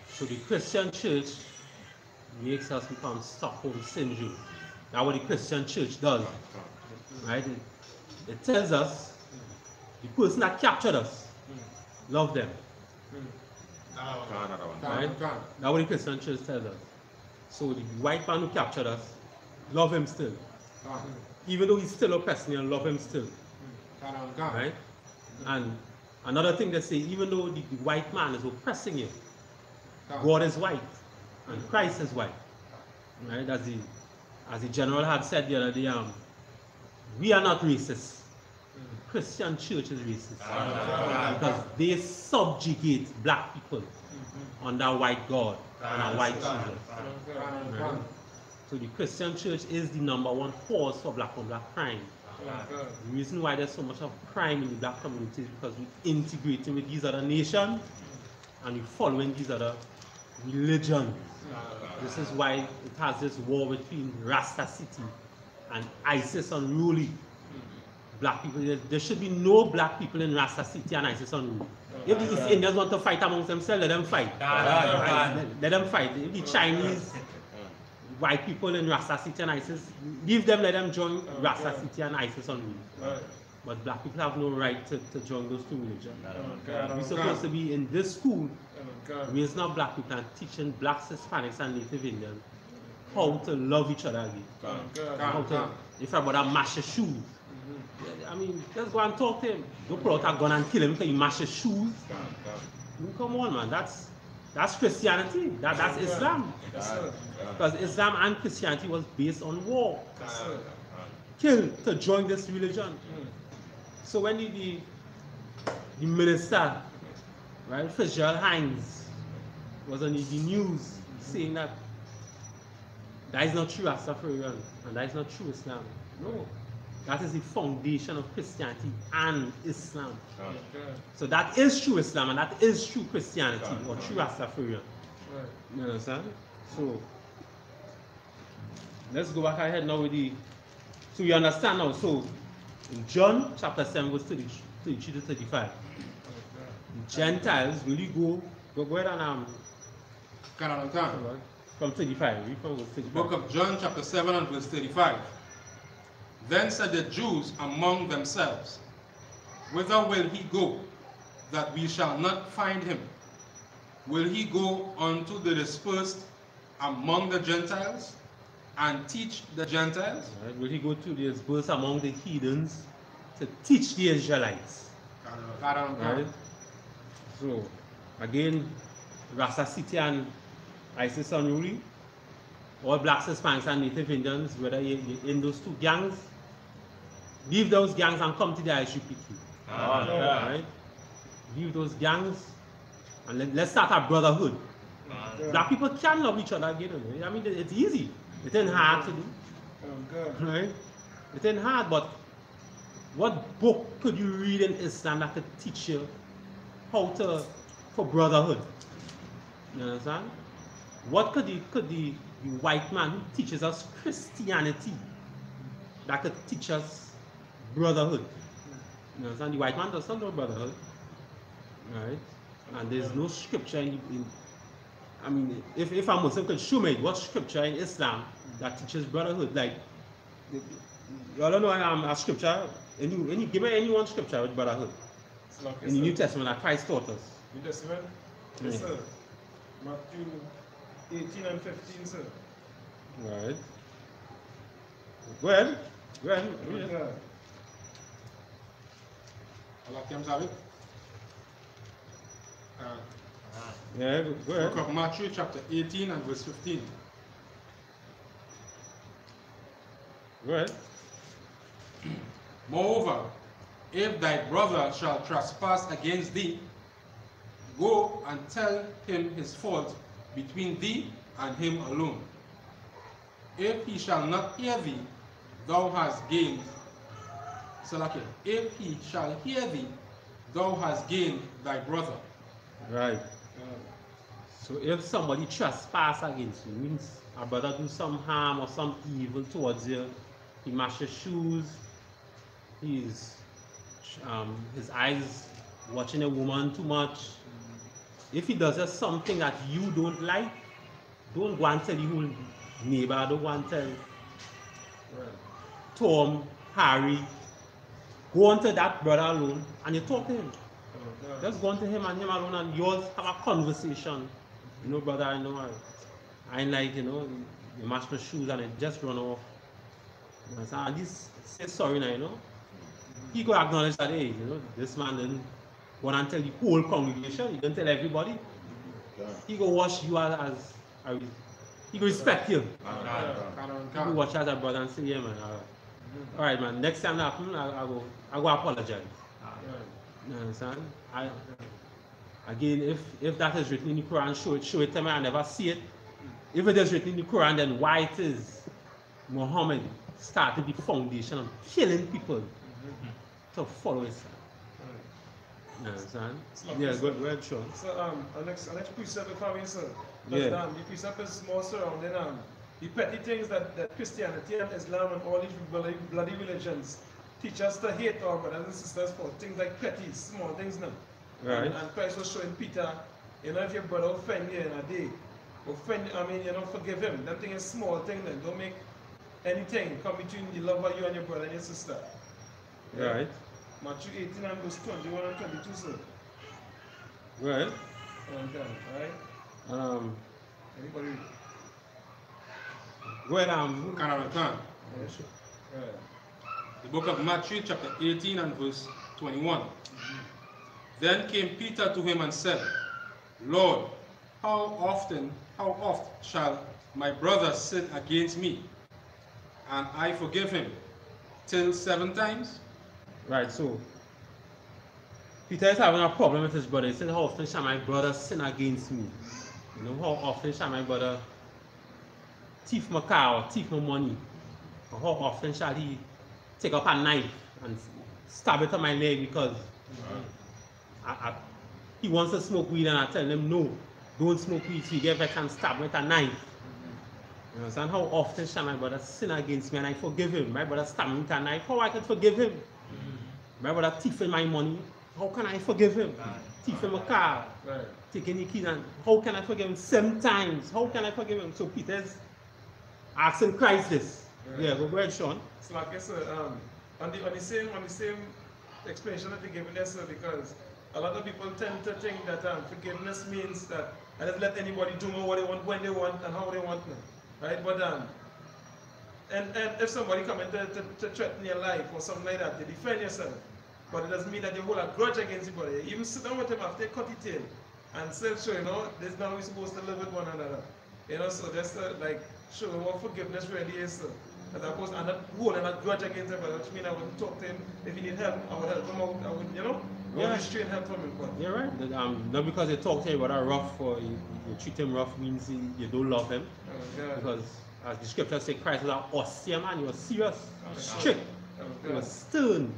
So the Christian church makes us become Stockholm syndrome. That's what the Christian church does. Right? It tells us the person that captured us, love them. Right? That's what the Christian church tells us. So the white man who captured us, love him still. Even though he's still oppressing you, love him still. Right? And another thing they say, even though the white man is oppressing you, God is white and Christ is white. Right? As the general had said the other day, we are not racist. The Christian church is racist. Because they subjugate black people under white God and a white Jesus. Right? So the Christian church is the #1 cause for black on black crime. The reason why there's so much of crime in the black community is because we integrating with these other nations and we following these other religions. This is why it has this war between Rasta City and ISIS unruly. Black people, there should be no black people in Rasta City and ISIS unruly. If the East Indians want to fight amongst themselves, let them fight. Let them fight. If the Chinese, white people in Rasta City and ISIS, leave them, let them join Rasta City and ISIS unruly. But black people have no right to join those two religions. We're supposed to be in this school, raising up black people and teaching blacks, Hispanics, and Native Indians how to love each other again. How to, if a brother mash his shoes, I mean, just go and talk to him. Don't pull out a gun and kill him because he mash his shoes. Come on, man. That's Christianity. That's Islam. Because Islam and Christianity was based on war. Kill to join this religion. So when the minister, right, Fitzgerald Hines, was on the news saying that is not true Rastafarian and that is not true Islam. No. That is the foundation of Christianity and Islam. So that is true Islam and that is true Christianity or true Rastafarian. You understand? So let's go back ahead now with the. So you understand now. So in John chapter 7 verse 33 to 35, the Gentiles really go ahead and from 35. Read from verse 35. Book of John chapter 7 and verse 35. Then said the Jews among themselves, whither will he go, that we shall not find him? Will he go unto the dispersed among the Gentiles, and teach the Gentiles? Right. Will he go to the dispersed among the heathens to teach the Israelites? Right? So, again, Rasta City and ISIS unruly, all blacks, Hispanics, and Native Indians, whether you're in those two gangs, leave those gangs and come to the I.S.U.P.K. Right? Leave those gangs and let's start a brotherhood. Black people can love each other again. I mean, it's easy. It ain't hard to do. Right? It ain't hard, but what book could you read in Islam that could teach you how for brotherhood? You understand? What could the white man who teaches us Christianity that could teach us brotherhood? You understand? The white man doesn't know brotherhood, right? And there's no scripture in I mean, if a Muslim could show me what scripture in Islam that teaches brotherhood, like, y'all don't know a scripture, give me any one scripture with brotherhood in the New Testament that Christ taught us. New Testament? Yes, sir. Matthew 18 and 15, sir. Right. Go ahead. Go ahead. Yeah, go ahead. Book of Matthew chapter 18 and verse 15. Right. Moreover, if thy brother shall trespass against thee, go and tell him his fault between thee and him alone. If he shall not hear thee, thou hast gained. Salakia. If he shall hear thee, thou hast gained thy brother. Right. So if somebody trespass against you, means a brother do some harm or some evil towards you, he mash your shoes, he's his eyes watching a woman too much. If he does just something that you don't like, don't go and tell your neighbor, don't go and tell Tom, Harry. Go on to that brother alone and you talk to him. Just go on to him and him alone and yours have a conversation. You know, brother, I know I like, you know, you mash my shoes and it just run off. You know, and this say sorry now, you know. He go acknowledge that, hey, you know, this man didn't go and tell the whole congregation, he didn't tell everybody. He go watch you as he go respect you. He go watch you as a brother and say, yeah, man. All right, man. Next time that happens, I go apologize. You understand? Again, if that is written in the Quran, show it to me. I never see it. If it is written in the Quran, then why it is Muhammad started the foundation of killing people to follow Islam? You understand? Yeah, go ahead, Sean. So our next precept for me, sir. Yeah. The precept is more surrounding the petty things that Christianity and Islam and all these bloody religions teach us to hate our brothers and sisters for. Things like petty, small things now. Right. And Christ was showing Peter, you know, if your brother offend you in a day, you know, forgive him. That thing is small thing then. Don't make anything come between the love of you and your brother and your sister. Yeah? Right. Matthew 18 and verse 21 and 22, sir. Right. Alright? Anybody read? Go ahead, Can I return? Yeah, sure. Right. The book of Matthew, chapter 18 and verse 21. Then came Peter to him and said, Lord, how oft shall my brother sin against me, and I forgive him? Till 7 times? Right, so Peter is having a problem with his brother. He said, how often shall my brother sin against me? You know, how often shall my brother thief my car or thief my money? Or how often shall he take up a knife and stab it on my leg because he wants to smoke weed and I tell him, no, don't smoke weed, so he get back and stab me with a knife. You understand? How often shall my brother sin against me and I forgive him? My brother stab me with a knife, how I can forgive him? My brother thiefing my money, how can I forgive him? Thiefing my car, taking the keys, and how can I forgive him? 7 times, how can I forgive him? So Peter's asking Christ this. Yeah, go ahead, Sean. So like I said, on the same explanation that you're giving there, sir, because a lot of people tend to think that forgiveness means that I just let anybody do what they want, when they want, and how they want, right? But and if somebody come in to threaten your life or something like that, you defend yourself. But it doesn't mean that you hold a grudge against anybody. You even sit down with him after they cut your tail and say, sure, you know, this is how we're supposed to live with one another. You know, so just like show him what forgiveness really is, sir. As opposed to not holding a grudge against him, which means I would talk to him. If he need help, I would help him out. I would, you know, restrain help from him. But you're right. Not because you talk to him about rough or you treat him rough means you don't love him. Because as the scripture says, Christ was an austere man. He was serious, strict, he was stern.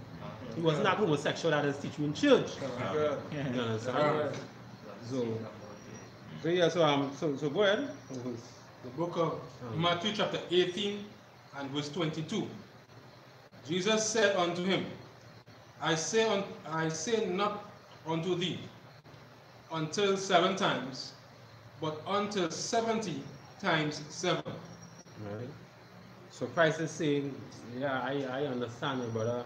He wasn't that homosexual that is teaching in church. You understand? So yeah, so go ahead. The book of Matthew chapter 18 and verse 22. Jesus said unto him, I say not unto thee until 7 times, but until 70 times 7. Right. So Christ is saying, yeah, I understand it, brother.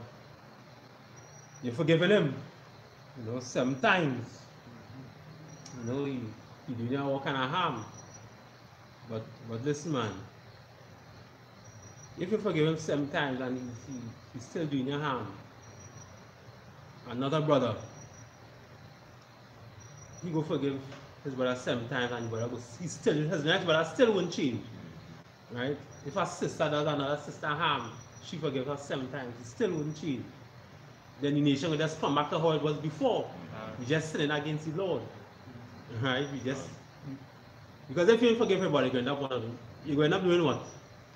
You're forgiving him, you know, 7 times. You know, he didn't know what kind of harm. But listen, man. If you forgive him 7 times and he's still doing you harm, another brother, he go forgive his brother 7 times and his next brother still won't change. Right? If a sister does another sister harm, she forgave her 7 times, it still wouldn't change. Then the nation would just come back to how it was before. We just sinning against the Lord. Right? We just because if you don't forgive everybody, you're going to end up you're going to end up doing what?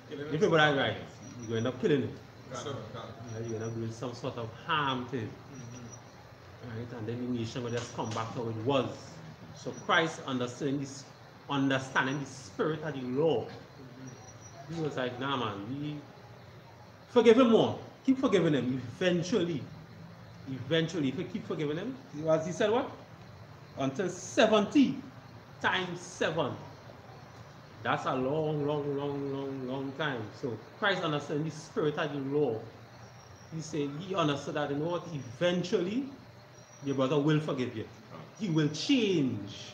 If everybody right, you're going to end up killing it. Right? You're going to end up doing some sort of harm to it. Right? And then the nation will just come back to how it was. So Christ understanding the spirit of the law. He was like, nah man, we forgive him more. Keep forgiving him. Eventually, if you keep forgiving him, as he said what? Until 70 times 7. That's a long time. So Christ understood the spirit of the law. He said he understood that, you know what, eventually your brother will forgive you. He will change.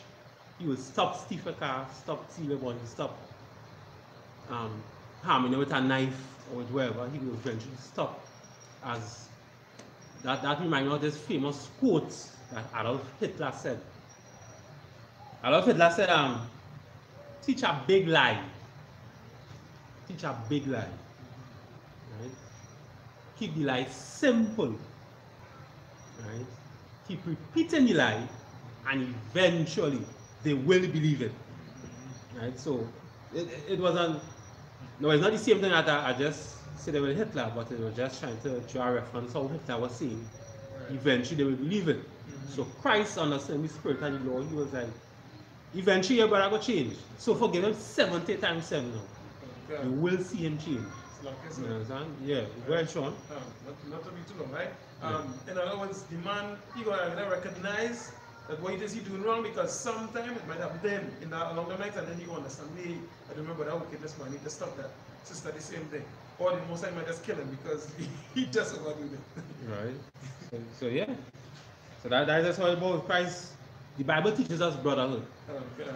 He will stop stealing a car, stop stealing money, stop harming you with a knife or with whatever. He will eventually stop. As that reminds me of this famous quote that Adolf Hitler said. Adolf Hitler said, teach a big lie. Teach a big lie. Right? Keep the lie simple. Right? Keep repeating the lie, and eventually they will believe it. Right? So it wasn't. No, it's not the same thing that I just said with Hitler, but it was just trying to draw a reference how Hitler was saying. Eventually they will believe it. So Christ understanding the spirit of the law, he was like, eventually your brother will change. So forgive him 70 times 7 now. Okay. You will see him change. You understand? Yeah. Go ahead, Sean. Not to be too long, right? In other words, the man, he gonna recognize that what it is he doing wrong, because sometimes it might have been in that along the night, and then you understand, hey, I remember that wickedness, man, I need to stop that. Sister, the same thing. Or the most time might just kill him because he just overdoing it. Right. So yeah. So that's how about Christ. The Bible teaches us brotherhood. Okay.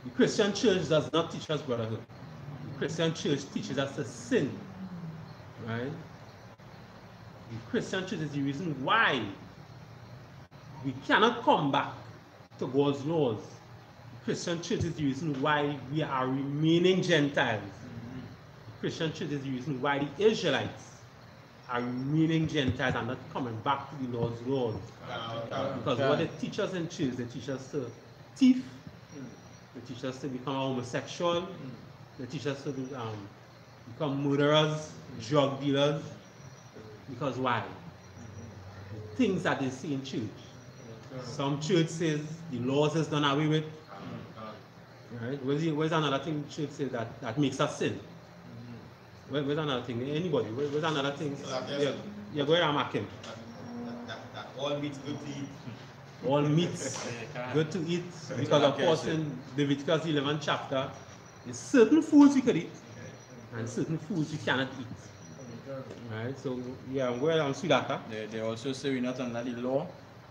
The Christian church does not teach us brotherhood. The Christian church teaches us to sin. Right? The Christian church is the reason why we cannot come back to God's laws. The Christian church is the reason why we are remaining Gentiles. The Christian church is the reason why the Israelites are remaining Gentiles and not coming back to the Lord's laws. Because what they teach us in church, they teach us to thief, they teach us to become homosexual, they teach us to become murderers, drug dealers. Because why? The things that they see in church. Some church says the laws is done away with. Right? Where's another thing church says that makes us sin? Where's another thing? Anybody? Where's another thing? Yeah, go ahead and mark him. That all meat's good to eat. All meats good to eat. Because of course in Leviticus 11 chapter, there's certain foods we could eat and certain foods we cannot eat. Right? So yeah, I'm going on Sudaka. They also say we're not under the law,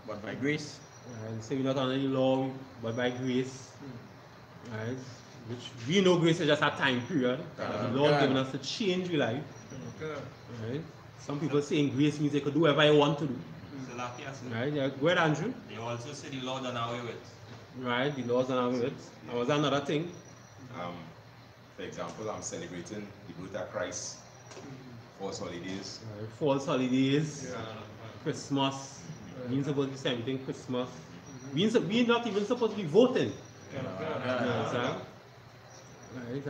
but by grace. Right? Say we're not under the law, but by grace. Right? Which we know grace is just a time period. The Lord given us to change your life. Right? Some people saying grace means they could do whatever they want to do. Right? Yeah, go ahead, Andrew. They also say the law done away with. Right, the laws done away with. And was another thing? For example, I'm celebrating the birth of Christ. False holidays. Right, false holidays. Christmas. We ain't supposed to be celebrating Christmas. We're not even supposed to be voting. Right,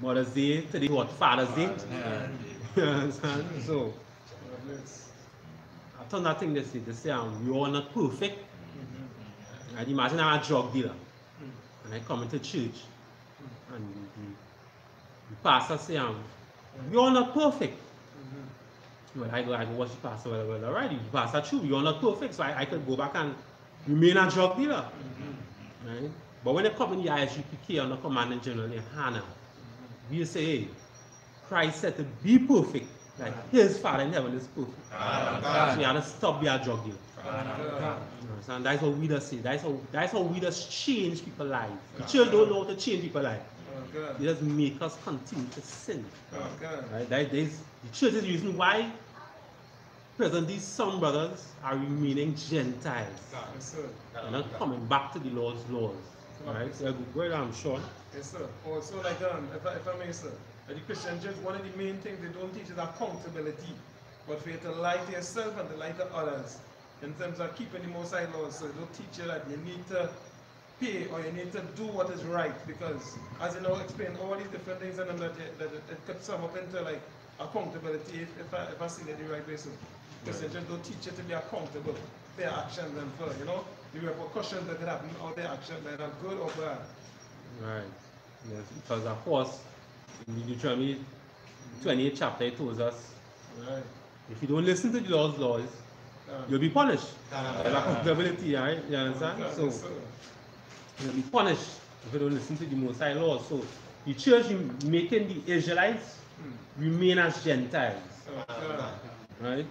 Mother's Day, today what? Father's Day? So, I thought that thing they say we all not perfect. Right, imagine I'm a drug dealer and I come into church and the pastor say we all not perfect. Well, I go watch the pastor, well alright, the pastor true, we all not perfect, so I could go back and remain a drug dealer. Right? But when they come in the I.S.U.P.K. and the commanding general in Hannah, we say, hey, Christ said to be perfect, like his Father in heaven is perfect. So you have to stop being a drug dealer. And that's what we just say. That's how we just change people's lives. The church don't know how to change people's lives. It just make us continue to sin. Right? The church is the reason why presently some brothers are remaining Gentiles. They're not coming back to the Lord's laws. Right? So go ahead, Sean. Yes, sir. So like, if I may, sir, At the Christian church, one of the main things they don't teach is accountability. But for you to lie to yourself and to lie to others in terms of keeping the Most High laws. So they don't teach you that you need to pay or you need to do what is right, because as you know, explain all these different things and that it could sum up into like accountability if I see that the right way. So Christian church don't teach you to be accountable for your actions and for, you know, the repercussions that could happen or their actions that are good or bad. Right. Yes, because of course, in the Deuteronomy 28th chapter, it tells us, right, if you don't listen to the Lord's laws, you'll be punished. Lack of accountability, right? You understand? So you'll be punished if you don't listen to the Most High laws. So the church making the Israelites remain as Gentiles. Right?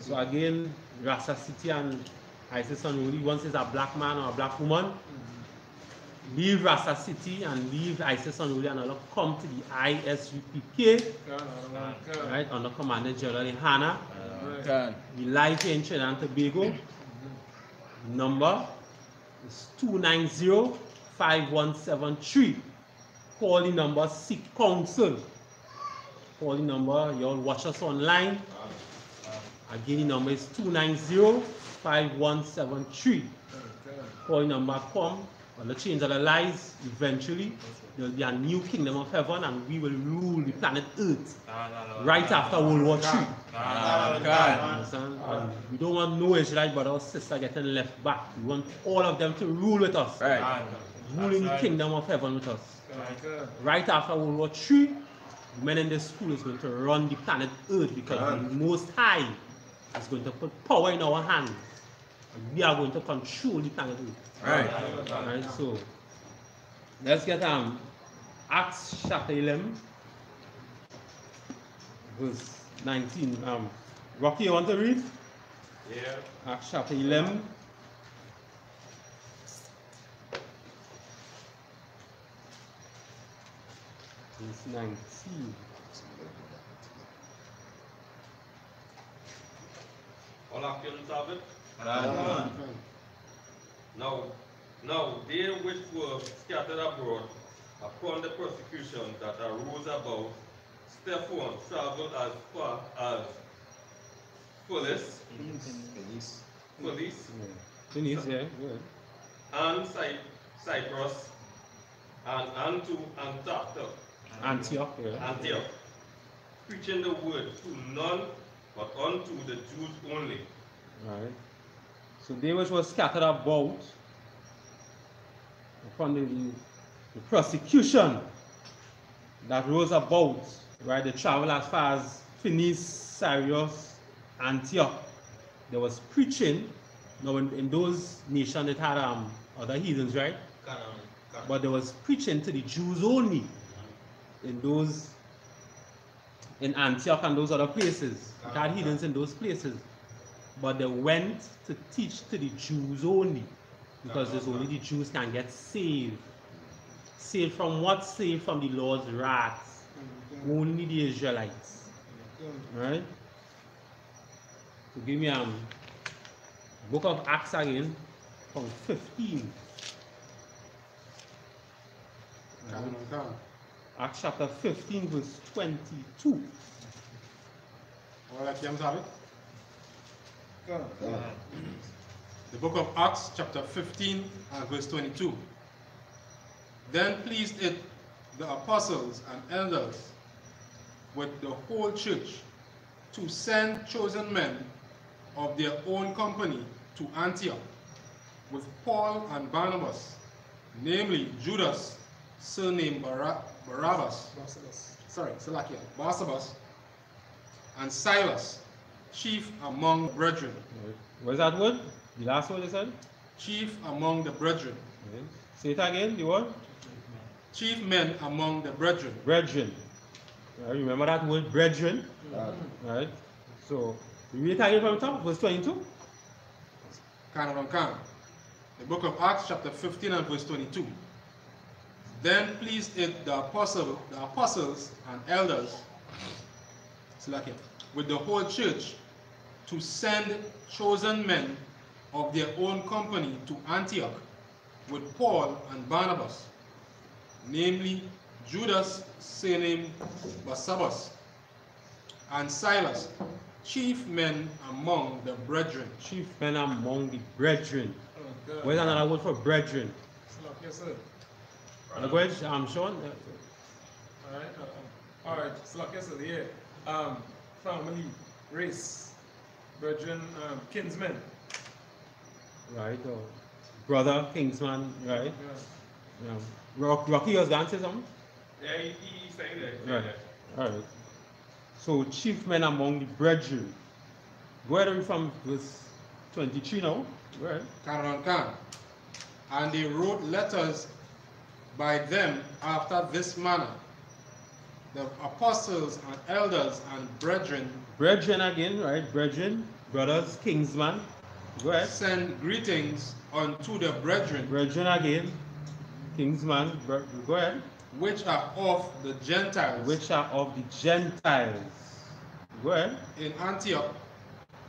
So again, Rasta City and ISIS unruly, once it's a black man or a black woman, leave Rasta City and leave ISIS unruly and all come to the I.S.U.P.K. Right, under Commander General YAHANNA. We live here in Trinidad and Tobago. The number is 290-5173. Call the number, seek counsel. Call the number, you all watch us online. Again, the number is 290-5173. Call the number, come. On the change of the lives, eventually there will be a new kingdom of heaven and we will rule the planet Earth right after World War III. We don't want no Israelite brother or sister getting left back. We want all of them to rule with us. Ruling the kingdom of heaven with us. Right after World War III, men in the school is going to run the planet Earth because the Most High is going to put power in our hands. And we are going to control the planet Earth. Right, so let's get Acts chapter 11, verse 19. Rocky, you want to read? Yeah. Acts chapter 11. Verse 19. All actions of it? Now they which were scattered abroad upon the persecution that arose about Stephen traveled as far as Phyllis, and Cyprus, and unto Antioch, preaching the word to none but unto the Jews only. Right. So they which were scattered about upon the persecution that rose about, right? They traveled as far as Phoenice, Cyprus, Antioch. There was preaching. Now in those nations it had other heathens, right? But there was preaching to the Jews only in Antioch and those other places. It had heathens in those places. But they went to teach to the Jews only, because there's only the Jews can get saved. Saved from what? Saved from the Lord's wrath. Only the Israelites. Right? So give me book of Acts again, from 15. Acts chapter 15, verse 22. All right, James have it. The book of Acts, chapter 15, and verse 22. Then pleased it the apostles and elders with the whole church to send chosen men of their own company to Antioch with Paul and Barnabas, namely Judas, surnamed Barsabbas, and Silas, chief among brethren. What's that word? The last word you said? Chief among the brethren. Okay. Say it again, the word? Chief men among the brethren. Brethren. Remember that word, brethren? Right? So, read it again from the top, verse 22. The book of Acts, chapter 15 and verse 22. Then pleased it the apostles and elders, with the whole church, to send chosen men of their own company to Antioch with Paul and Barnabas, namely Judas, surnamed Barsabbas, and Silas, chief men among the brethren. Chief men among the brethren. Oh, God. Where's another word for brethren? Yes, sir. Language, I'm sure. All right. Yes, sir. Yeah. Family, race, brethren, kinsmen. Right. Brother, kinsman, right? Yeah. Rocky was going to say something? Yeah, he said that. Right. All right. So, chief men among the brethren. Where are we from? Verse 23 now? Right. Khan. And they wrote letters by them after this manner. The apostles and elders and brethren. Brethren again, right? Brethren, brothers, kinsman. Go ahead. Send greetings unto the brethren. Brethren again, kinsman. Go ahead. Which are of the Gentiles. Which are of the Gentiles. Go ahead. In Antioch,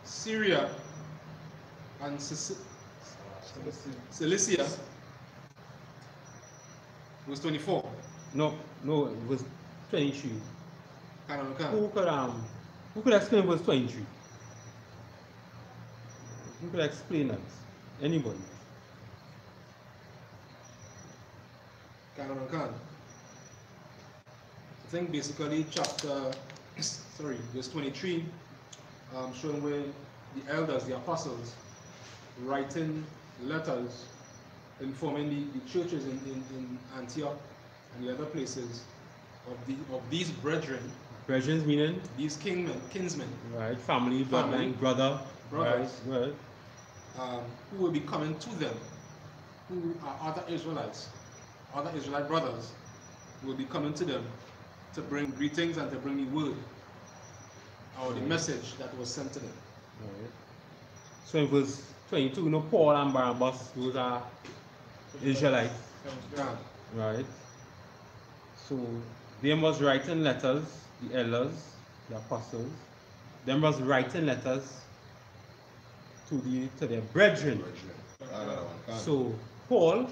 Syria, and Cilicia. Verse 24. No, it was 23. Can. Who could explain verse 23? Who could explain that? Anybody? Can. I think basically verse 23, showing where the elders, the apostles, writing letters informing the churches in Antioch and the other places of these brethren. Brethren meaning? These kinsmen. Right, family, bloodline, brothers. Right. Who will be coming to them, who are other Israelites, other Israelite brothers, who will be coming to them to bring greetings and to bring the word or the message that was sent to them. Right. So in verse 22, Paul and Barnabas, those are Israelites. Right. So they was writing letters, the elders, the apostles, they was writing letters to their brethren. So Paul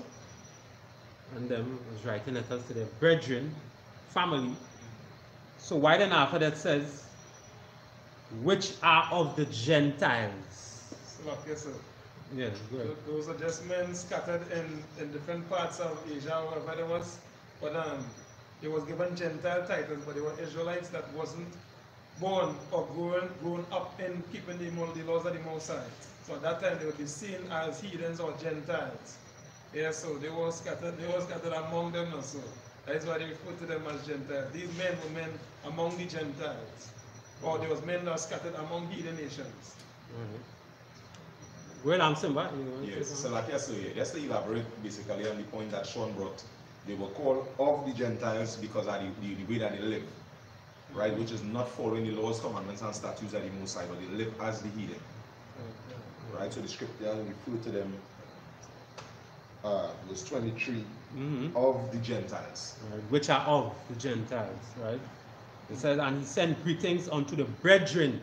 and them was writing letters to their brethren, family. So why then after that says, which are of the Gentiles? Yes, sir. Yeah, good. Those are just men scattered in different parts of Asia, wherever there was. But they was given Gentile titles, but they were Israelites that wasn't born or grown up in keeping the laws of the Most High. So at that time they would be seen as heathens or Gentiles. Yeah, so they were scattered among them also. That is why they refer to them as Gentiles. These men were men among the Gentiles. Or there was men that were scattered among heathen nations. Well, I'm saying, yes, so like I say, just to elaborate basically on the point that Sean brought, they were called of the Gentiles because of the way that they live, right? Which is not following the laws, commandments, and statutes of the Most High, but they live as the heathen, right? So the scripture refer to them, verse 23, of the Gentiles, right, which are of the Gentiles, right? It says, and he sent greetings unto the brethren,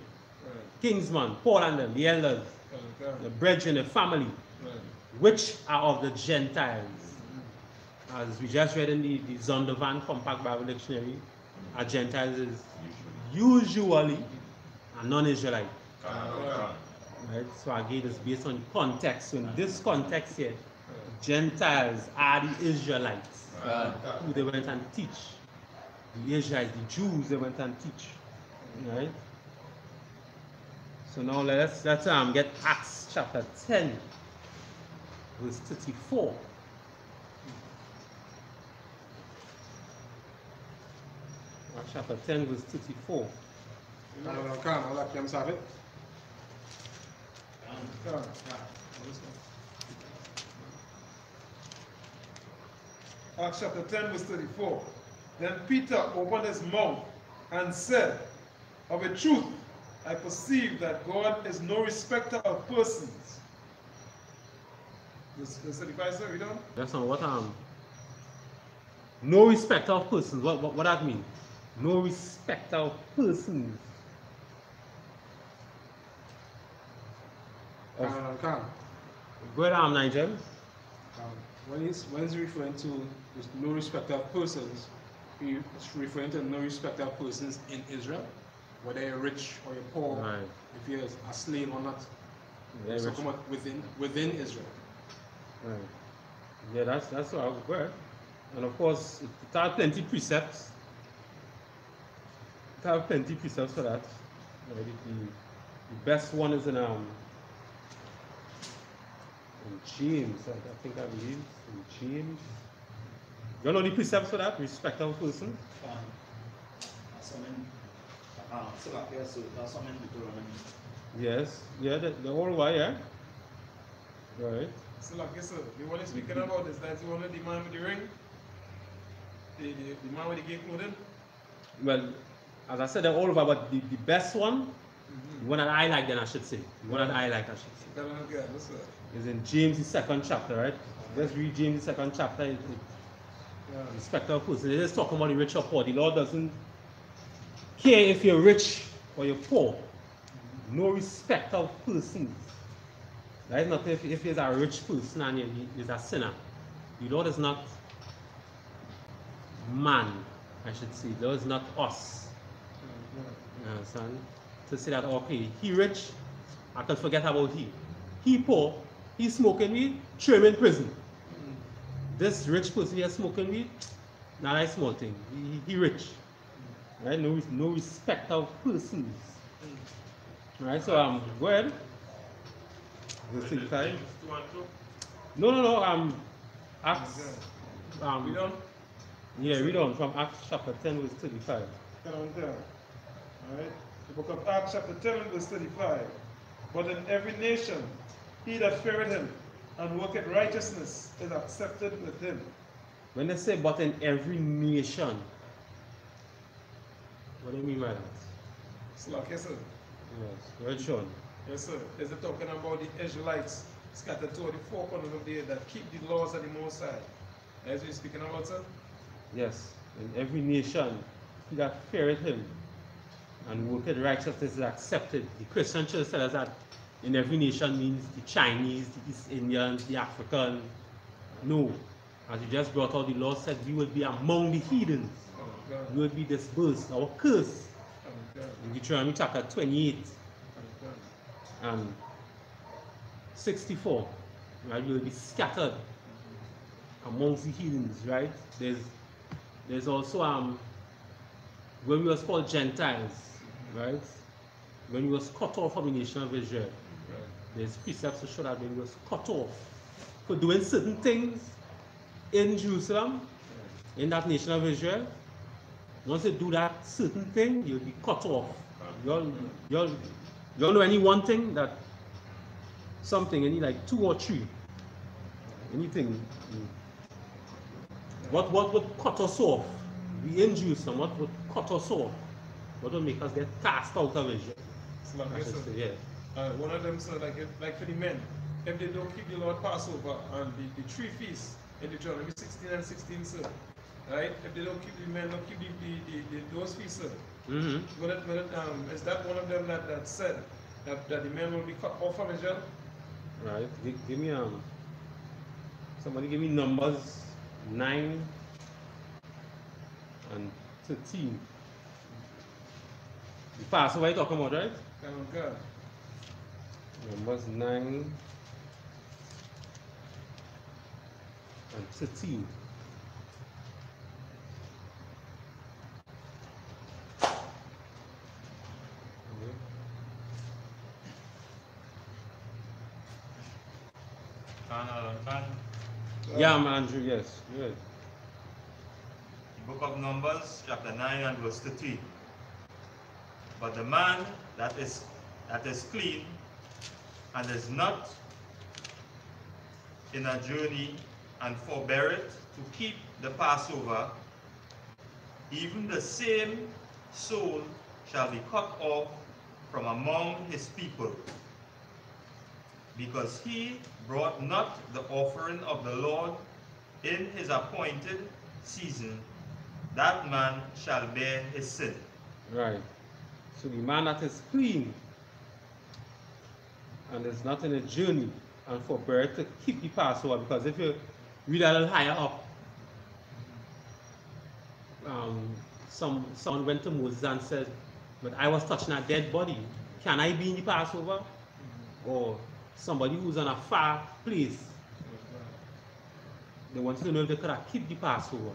kinsmen, Paul and them, the elders, the brethren, the family, which are of the Gentiles. As we just read in the Zondervan Compact Bible Dictionary, a Gentile is usually a non-Israelite. Right? So again, it's based on context. So in this context here, Gentiles are the Israelites who they went and teach. The Israelites, the Jews, they went and teach. Right? So now let's get Acts chapter 10, verse 34. Acts chapter 10, verse 34. Acts chapter 10, verse 34. Then Peter opened his mouth and said, of a truth, I perceive that God is no respecter of persons. Verse 35, sir, read on. That's not what no respecter of persons. What that mean? No respecter of persons. Go ahead, Nigel. When he's referring to no respect of persons, It's referring to no respect of persons in Israel, whether you're rich or you're poor, Right. if you're a slave or not. Yeah, It's rich. talking about within Israel. Right. Yeah, that's what I would wear. And of course, it has plenty precepts. It has plenty precepts for that. Right? The best one is in James, I believe, in James. You know the precepts for that? Respect of a person? Yes, yeah, the whole way, yeah. Right. So like I said, the one he's speaking about is that the one with the man with the ring, the man with the gay clothing. Well, as I said, they're all over, but the best one, the one that I like, then I should say. The one that I like, I should say. Is in James, the 2nd chapter, right? Let's read James, the 2nd chapter. Respect of person. It is talking about the rich or poor. The Lord doesn't care if you're rich or you're poor. No respect of persons. Right? Not if he's a rich person and he's a sinner. The Lord is not man, I should say. The Lord is not us. You understand? To say that, okay, he rich, I can forget about he. He poor, he smoking weed, throw him in prison. This rich person here smoking weed, not a small thing. He rich. Right? No respect of persons. Right? So go ahead. Verse 35. No. Acts. Read on. Yeah, read on from Acts chapter 10, verse 35. Get on down. Alright. The book of Acts chapter 10, verse 35. But in every nation, he that feareth him and worketh righteousness is accepted with him. When they say, but in every nation, what do you mean by that? It's like, yes, sir. Yes, well, Sean. Yes, sir. Is it talking about the Israelites scattered to the four corners of the earth that keep the laws of the Most High? As we're speaking about, sir? Yes, in every nation, he that feareth him and worketh righteousness is accepted. The Christian church tells us that in every nation means the Chinese, the East Indians, the African. No. As you just brought out, the Lord said we will be among the heathens. We will be dispersed. Our curse. In Deuteronomy chapter 28 and 64. Right? We will be scattered amongst the heathens, right? There's also when we was called Gentiles, right? When we was cut off from the nation of Israel. There's precepts to show that when we was cut off for doing certain things in Jerusalem, in that nation of Israel. Once you do that certain thing, you'll be cut off. You'll know any one thing that something, any like 2 or 3, anything. What would cut us off? We in Jerusalem, what would cut us off? What would make us get cast out of Israel? Yeah. One of them said, like for the men, if they don't keep the Lord Passover and the 3 feasts in Deuteronomy 16 and 16, sir, right? If they don't keep the men, don't keep those feasts, sir. Is that one of them that said that the men will be cut off from Israel? Right. Give me somebody give me Numbers 9 and 13. The Passover you're talking about, right? God. Numbers 9 and 13. Yeah, Andrew, yes. Good. The book of Numbers, chapter 9 and verse 13. But the man that is clean and is not in a journey and forbeareth to keep the Passover, even the same soul shall be cut off from among his people, because he brought not the offering of the Lord in his appointed season. That man shall bear his sin. Right. So the man that is clean and is not in a journey and forbeareth to keep the Passover, because if you read a little higher up, someone went to Moses and said, but I was touching a dead body. Can I be in the Passover? Or somebody who's on a far place. They wanted to know if they could have kept the Passover.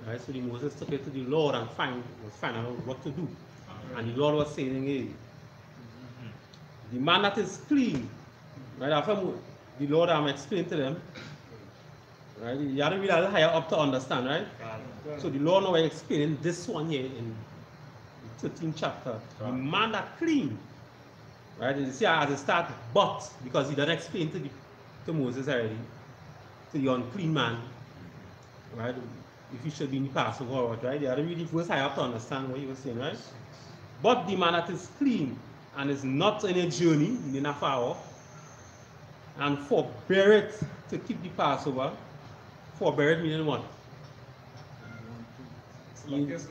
Right? So the Moses took it to the Lord and was finding out what to do. And the Lord was saying, hey, the man that is clean, right? After the Lord explained to them, right? You have to be a little higher up to understand, right? So the Lord now explaining this one here in the 13th chapter. The man that clean, right? You see as it starts, but because he doesn't explain to Moses already, to the unclean man, right? If he should be in the Passover or what, right? You have to read the verse higher up to understand what he was saying, right? But the man that is clean and is not in a journey, in a far off, and forbeareth to keep the Passover, forbeareth meaning what? Yes.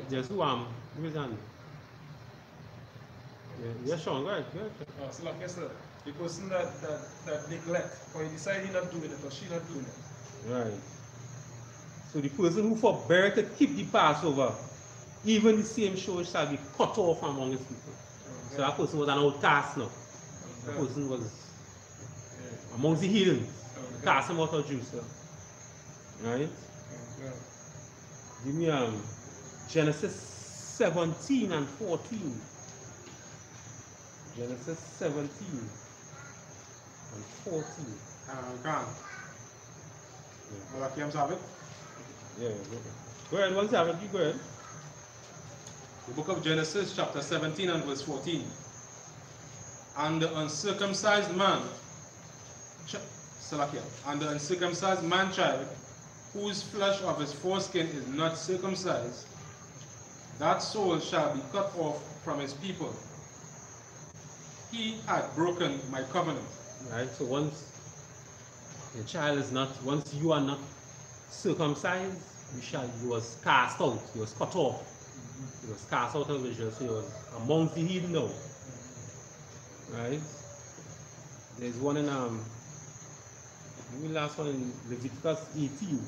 Yes, who who is on? Yeah, Sean, go ahead. So like I said, the person that neglect, or he decide he not doing it, or she not doing it. Right. So the person who forbear to keep the Passover, even the same show shall be cut off among his people. So that person was an outcast now. That person was amongst the heathens. Cast him out of Jerusalem. Right? Give me Genesis 17 and 14. Genesis 17 and 14. Yeah, go ahead, once you have it, you go ahead. The book of Genesis, chapter 17 and verse 14. And the uncircumcised man, and the uncircumcised man-child, whose flesh of his foreskin is not circumcised, that soul shall be cut off from his people. He had broken my covenant. Right, so once the child is not, once you are not circumcised, he was cast out, he was cut off. He was cast out of Israel, so he was amongst the heathen now. Right? There's one in the last one in Leviticus 18.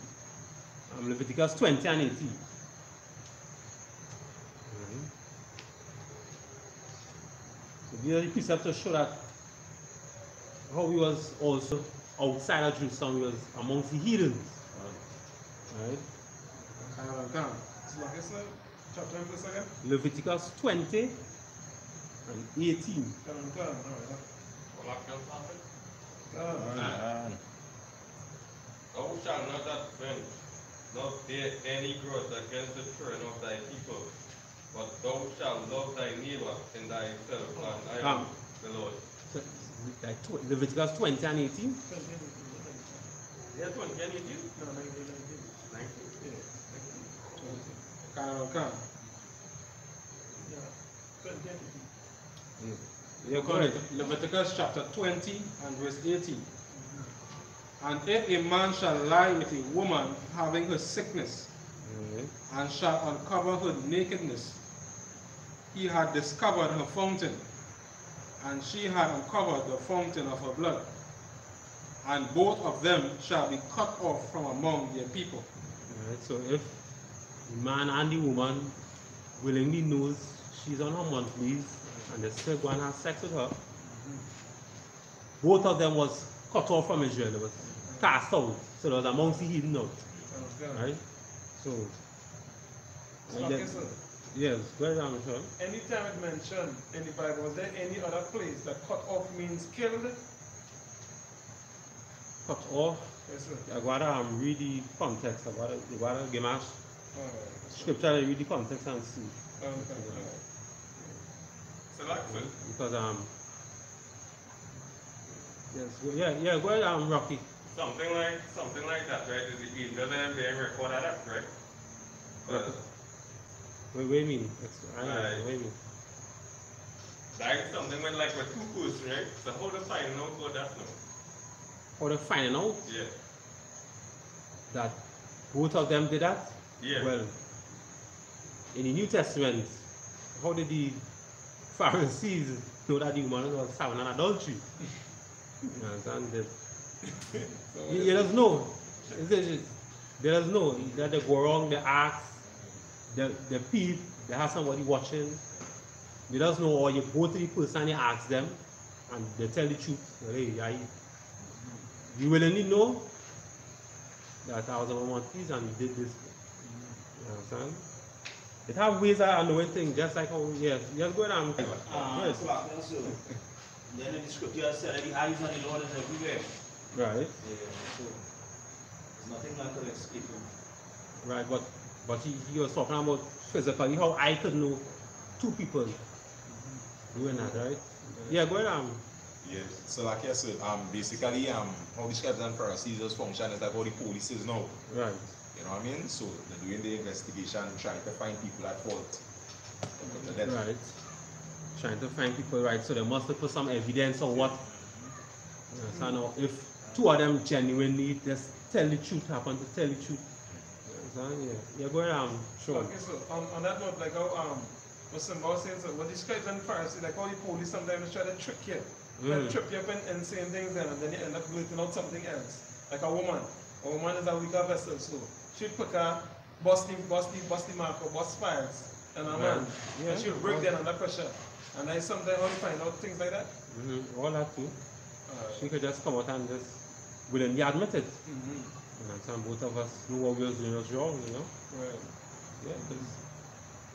Leviticus 20 and 18. Right. So these are the precepts to show that how he was also outside of Jerusalem, he was amongst the heathens. Right? Leviticus 20 and 18. Thou shalt not avenge, nor bear any grudge against the children of thy people, but thou shalt love thy neighbor in thyself, and I am the Lord. So, Leviticus 20 and 18? Yeah, 20 and 18? No, 19. Yeah, go ahead. Leviticus chapter 20 and verse 18. And if a man shall lie with a woman having her sickness, and shall uncover her nakedness, he had discovered her fountain, and she had uncovered the fountain of her blood. And both of them shall be cut off from among their people. Right, so if the man and the woman willingly knows she's on her monthlies and they still go and have sex with her, both of them was cut off from Israel. They was cast out. So they was amongst the heathen now. Right? So yes, very Michelle. Anytime it mentioned in the Bible, was there any other place that cut off means killed? Cut off? Yes, sir. I gotta read the context. I gotta give my scripture and read the context and see. Because yes, yeah, go ahead, Rocky. Something like that, right? Is the angel there being recorded that, right? What do you mean? What do you mean? Like something with two persons, right? So how to find out what that now? How to find out? Yeah. That both of them did that? Yeah. Well, in the New Testament, how did the Pharisees know that the woman was having an adultery? You understand? You don't know. They don't know. That they go wrong, they ask, they peep, they have somebody watching. They don't know, or you go to the person and you ask them, and they tell the truth. Hey, you willingly know that I was on one piece and you did this. You understand? It have ways of knowing things, just like how, yes, just go down. Yes. Then in the scripture said that the eyes of the Lord is everywhere. Right. Yeah, so there's nothing that could escape him. Right, but he was talking about physically how I could know two people doing that, right? Yeah, go ahead. Yeah, so like I said, basically, how the scribes and Pharisees function is like how the police is now. Right. You know what I mean? So they're doing the investigation, trying to find people at fault. Right. Trying to find people, right? So they must have put some evidence on what. So now, if two of them genuinely just tell the truth, happen to tell the truth. Yeah, go ahead. Sure. Okay, so on that note, like how what Simba was saying, so what the scribes and Pharisees, like how the police sometimes try to trick you. Try to trip you up and saying things and then you end up blurting out something else. Like a woman. A woman is a weaker vessel, so she'll pick a bust the mark or bust files and a man. Yeah. And she'll break down under pressure. And I sometimes want to find out things like that. All that too. She could just come out and just willingly admit it. And some both of us know what we was doing was wrong, you know? Right.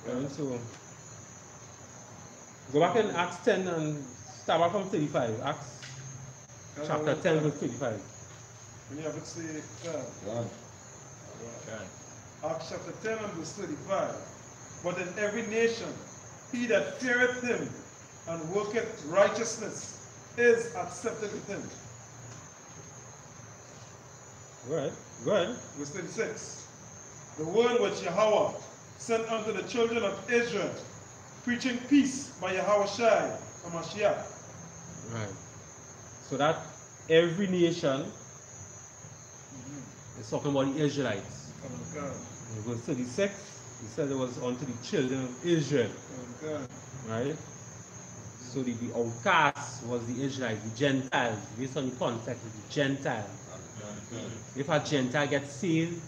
Yeah, so go back in Acts 10 and start back from 35. Acts chapter 10 verse 35. When you have it say, Acts chapter 10 and verse 35. But in every nation, he that feareth him and worketh righteousness is accepted with him. Go ahead. Verse 36. The word which Yahweh sent unto the children of Israel, preaching peace by Yahweh Shai HaMashiach. Right. So that every nation is talking about the Israelites. In verse 36, he said it was unto the children of Israel. Right? So the outcast was the Israelites, the Gentiles. Based on the context, the Gentile. If a Gentile gets saved,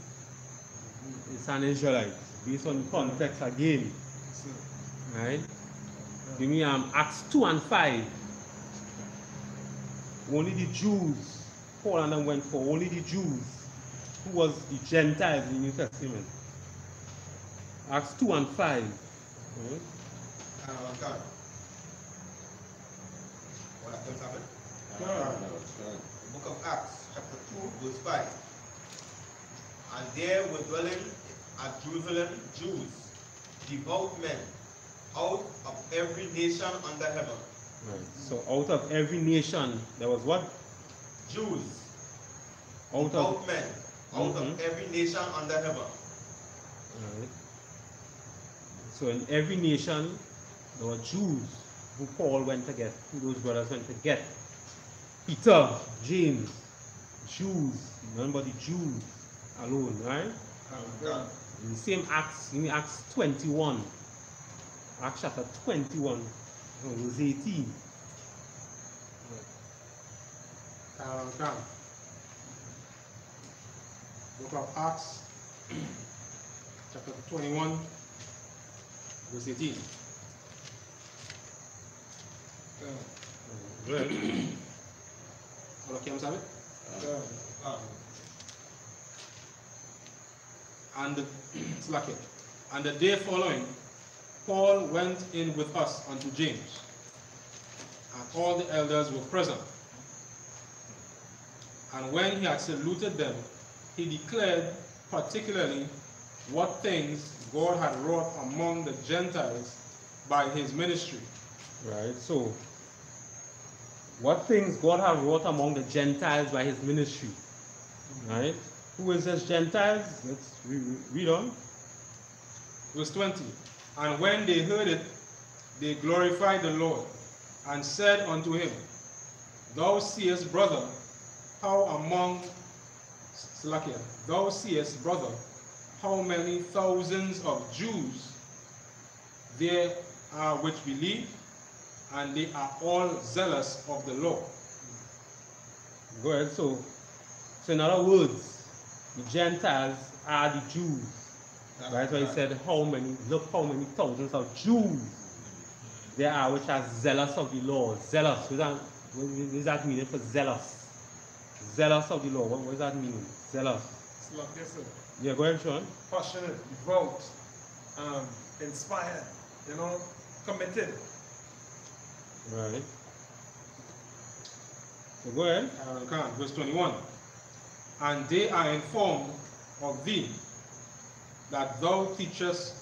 it's an Israelite. Based on the context again. Right? Give me Acts 2 and 5. Only the Jews, Paul and them went for only the Jews, who was the Gentiles in the New Testament. Acts 2 and 5. Right? Book of Acts, chapter 2, verse 5. And there were dwelling at Jerusalem Jews, devout men, out of every nation under heaven. Right. So out of every nation, there was what? Jews, Out devout of men, out of every nation under heaven. Right. So in every nation, there were Jews who Paul went to get, who those brothers went to get. Peter, James, Jews, none but the Jews alone, right? In the same Acts, give me Acts 21. Acts chapter 21, verse 18. Book of Acts, chapter 21, verse 18. All of you have it? And the day following, Paul went in with us unto James, and all the elders were present. And when he had saluted them, he declared particularly what things God had wrought among the Gentiles by his ministry. Right, so what things God had wrought among the Gentiles by his ministry. Right? Who is this Gentiles? Let's read on. Verse 20. And when they heard it, they glorified the Lord, and said unto him, Thou seest, brother, how many thousands of Jews there are which believe, and they are all zealous of the law. Go ahead. So in other words, The Gentiles are the Jews. That's why he said, look how many thousands of Jews there are which are zealous of the law. Zealous. What does that mean for zealous? Zealous of the law. What does that mean? Zealous. Yes, sir. Yeah, go ahead, Sean. Passionate, devout, inspired, committed. Right. So go ahead. Verse 21. And they are informed of thee, that thou teachest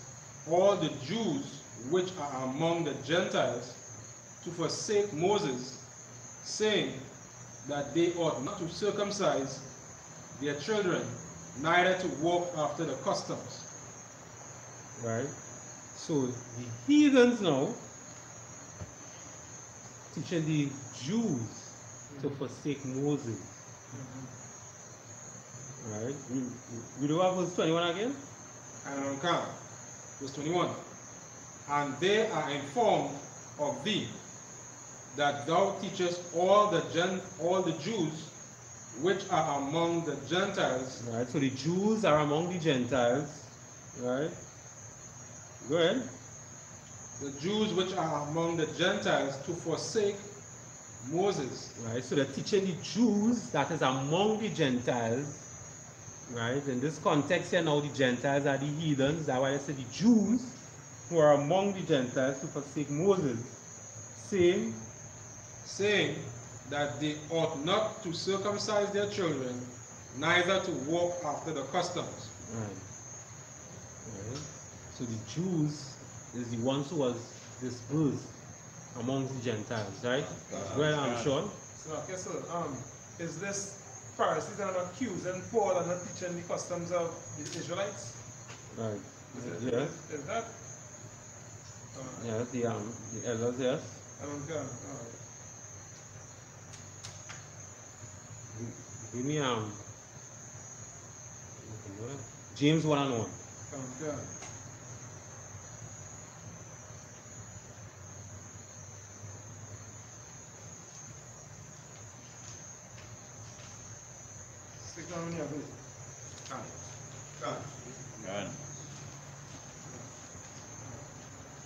all the Jews which are among the Gentiles to forsake Moses, saying that they ought not to circumcise their children, neither to walk after the customs. Right. So the heathens now teaching the Jews to forsake Moses. Right. We do have verse 21 again? And verse 21. And they are informed of thee, that thou teachest all the Jews which are among the Gentiles. Right, so the Jews are among the Gentiles. Right. Go ahead. The Jews which are among the Gentiles to forsake Moses. Right, so they're teaching the Jews that is among the Gentiles. Right, in this context here now, the Gentiles are the heathens. That's why I say the Jews who are among the Gentiles to forsake Moses, saying that they ought not to circumcise their children, neither to walk after the customs. Right. Right. So the Jews is the ones who was dispersed amongst the Gentiles, right? Well, I'm sure. So, okay, so is this Pharisees are not accusing Paul and not teaching the customs of the Israelites? Right. Is that? Yes, the elders, yes. Okay. All right. Give me James 1:1. Okay. Stick down on your feet.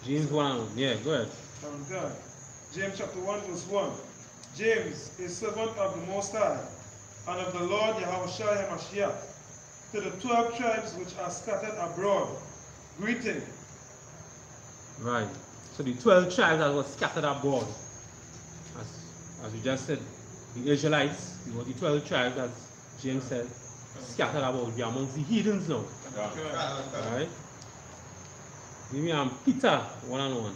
James 1:1. Yeah, go ahead. Okay. James chapter 1 verse 1. James, a servant of the Most High, and of the Lord Yahushua to the 12 tribes which are scattered abroad, greeting. Right. So the 12 tribes that were scattered abroad, as we just said, the Israelites, the 12 tribes, as James said, scattered abroad. We are amongst the heathens now. Right? Give me Peter 1:1.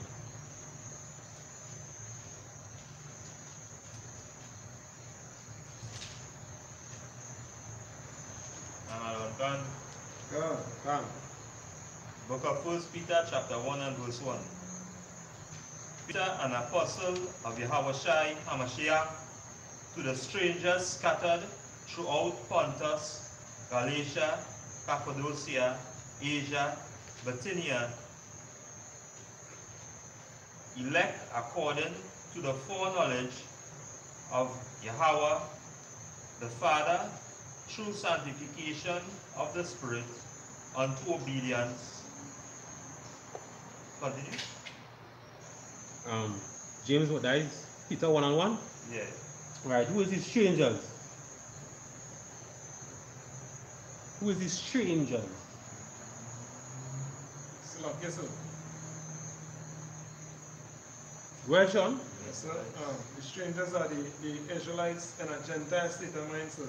Book of 1 Peter chapter 1 and verse 1. Peter, an apostle of Yahushua HaMashiach, to the strangers scattered throughout Pontus, Galatia, Cappadocia, Asia, Bithynia, elect according to the foreknowledge of Yahweh the Father, through sanctification of the Spirit, unto obedience. Continue. James, what that is? Peter 1:1? Yeah. Right, who is these strangers? Who is these strangers? Yes, sir. Where, Sean? Yes, sir. The strangers are the Israelites and a Gentile state of mind, sir.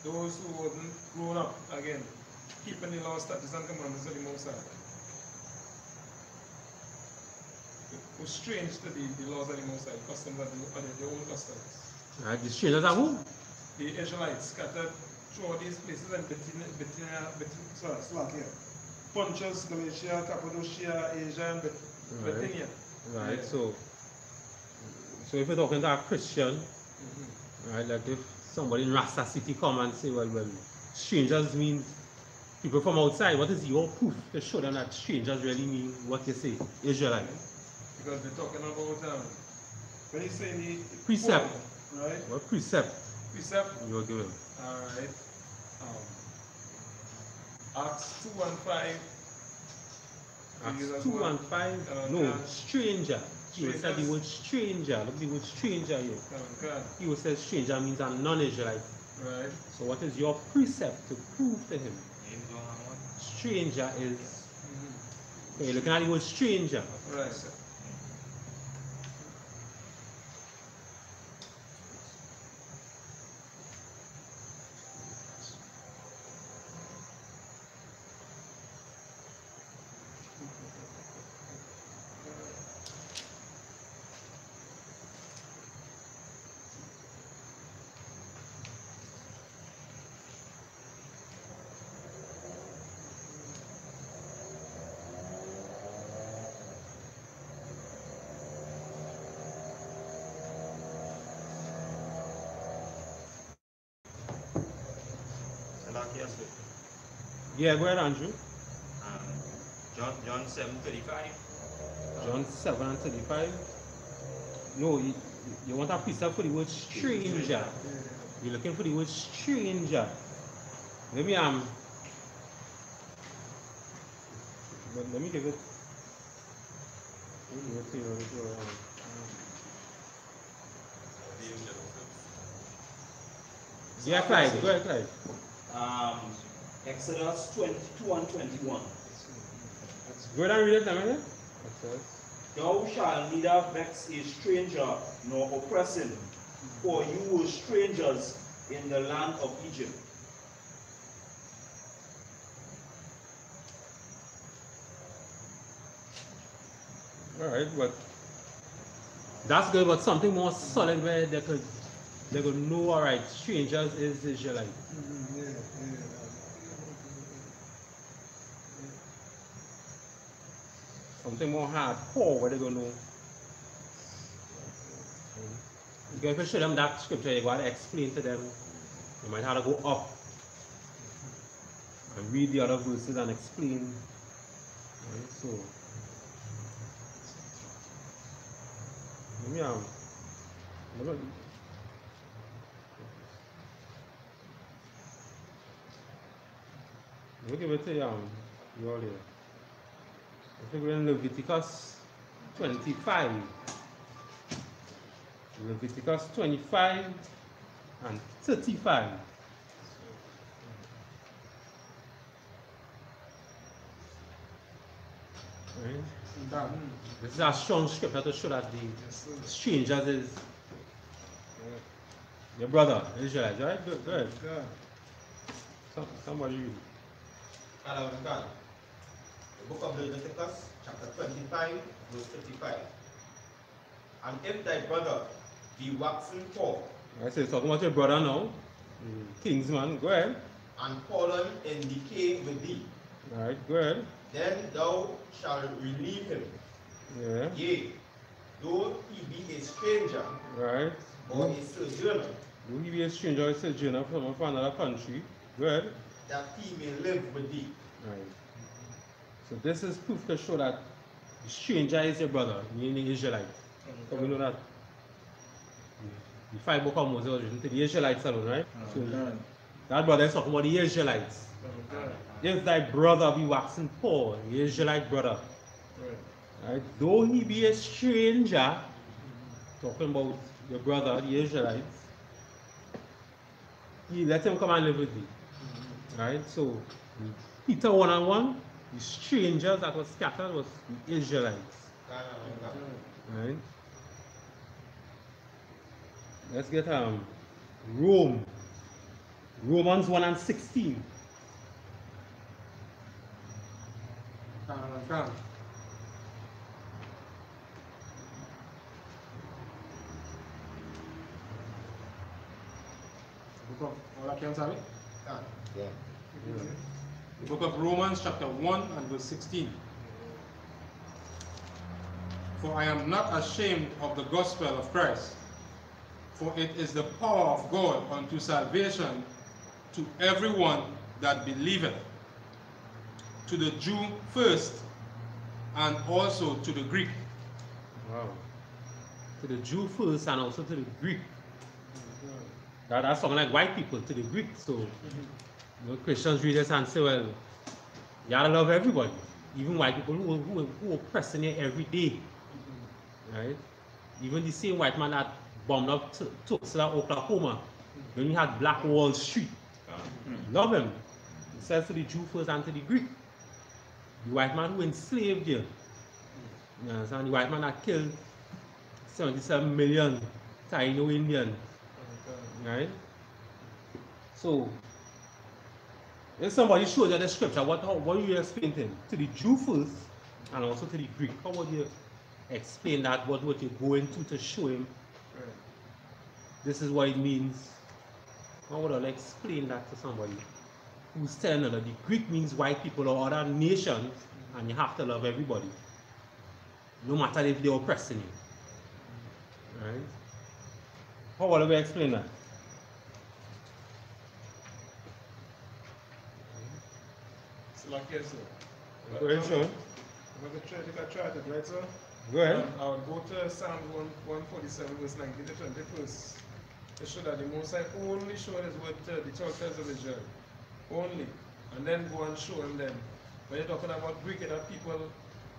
Those who wasn't grown up, again, keeping the law, statutes, and commandments of the Most High. Who strange to the laws of the Most High, customs of their own customs. Right, the strangers are who? The Israelites scattered throughout these places and Pontus, Galatia, Cappadocia, Asia, and Bithynia. Right, Yeah. so if you're talking to a Christian, right, like if somebody in Rasta City come and say, well, strangers mean people from outside, what is your proof to show them that strangers really mean what you say, Israelite? Because we're talking about, when you say the Precept. Right? What precept? Precept. You will give him. Alright. Acts 2 and 5. Acts 2 and 5. No, stranger. He will say the word stranger. Look at the word stranger here. He will say stranger means a non-Israelite. Right. So what is your precept to prove to him? Stranger is. So you're looking at the word stranger. Right. Yeah, go ahead, Andrew. John 7:35. John 7:35. No, you want a precept for the word stranger. You're looking for the word stranger. Let me give it. Yeah, Clyde. Go ahead, Clyde. Exodus 22 and 21. Go ahead and read it, Tamara. Thou shalt neither vex a stranger nor oppress him, for you were strangers in the land of Egypt. Alright, but that's good, but something more solid where they could know, alright, strangers is Israelite. Something more hardcore where they gonna know. You can show them that scripture, you gotta explain to them. You might have to go up and read the other verses and explain. Right, so let me give it to you all here. If we're in Leviticus 25. Leviticus 25 and 35. Right? This is a strong scripture to show that the strangers is your brother, Israelite, right? Go ahead. Somebody read. The book of Leviticus, chapter 25, verse 55. And if thy brother be waxen poor, I say talking about your brother now, Kingsman, go ahead. And fallen in decay with thee. Alright, go ahead. Then thou shalt relieve him. Yeah. Yea, though he be a stranger, right, or a sojourner, though he be a stranger or a sojourner from another country, go ahead. That he may live with thee. Right. So this is proof to show that the stranger is your brother, meaning Israelite. So we know that the 5 book of Moses was written to the Israelites alone, right? So that brother is talking about the Israelites. If thy brother be waxen poor, the Israelite brother, right? Though he be a stranger, talking about your brother, the Israelites, he let him come and live with thee. Right? So Peter 1 and 1, the strangers that was scattered was the Israelites. Right? Let's get Rome. Romans 1 and 16. The book of Romans chapter 1 and verse 16. For I am not ashamed of the gospel of Christ, for it is the power of God unto salvation to everyone that believeth, to the Jew first, and also to the Greek. Wow. To the Jew first and also to the Greek. That's something like white people, to the Greek. So you know, Christians read this and say, well, You gotta love everybody, even white people who oppressing you every day, right? Even the same white man that bombed up Tulsa, Oklahoma, when you had Black Wall Street. Love him. He says to the Jew first and to the Greek. The white man who enslaved you. You understand? The white man that killed 77 million Taino Indian. Right? So, if somebody showed you the scripture, what do you explain to him? To the Jew first and also to the Greek. How would you explain that? What would you go into to show him? This is what it means. How would I explain that to somebody who's telling them that the Greek means white people or other nations and you have to love everybody, no matter if they're oppressing you? Right? How would I explain that? It's like yes, sir. Go ahead, Sean. I'm going to try it, right, sir? Go ahead. I would go to Psalm 147, verse 19 to 21st. To show that the Most High only showed his word to the children of Israel. Only. And then go and show him them. When you're talking about Greek, that people,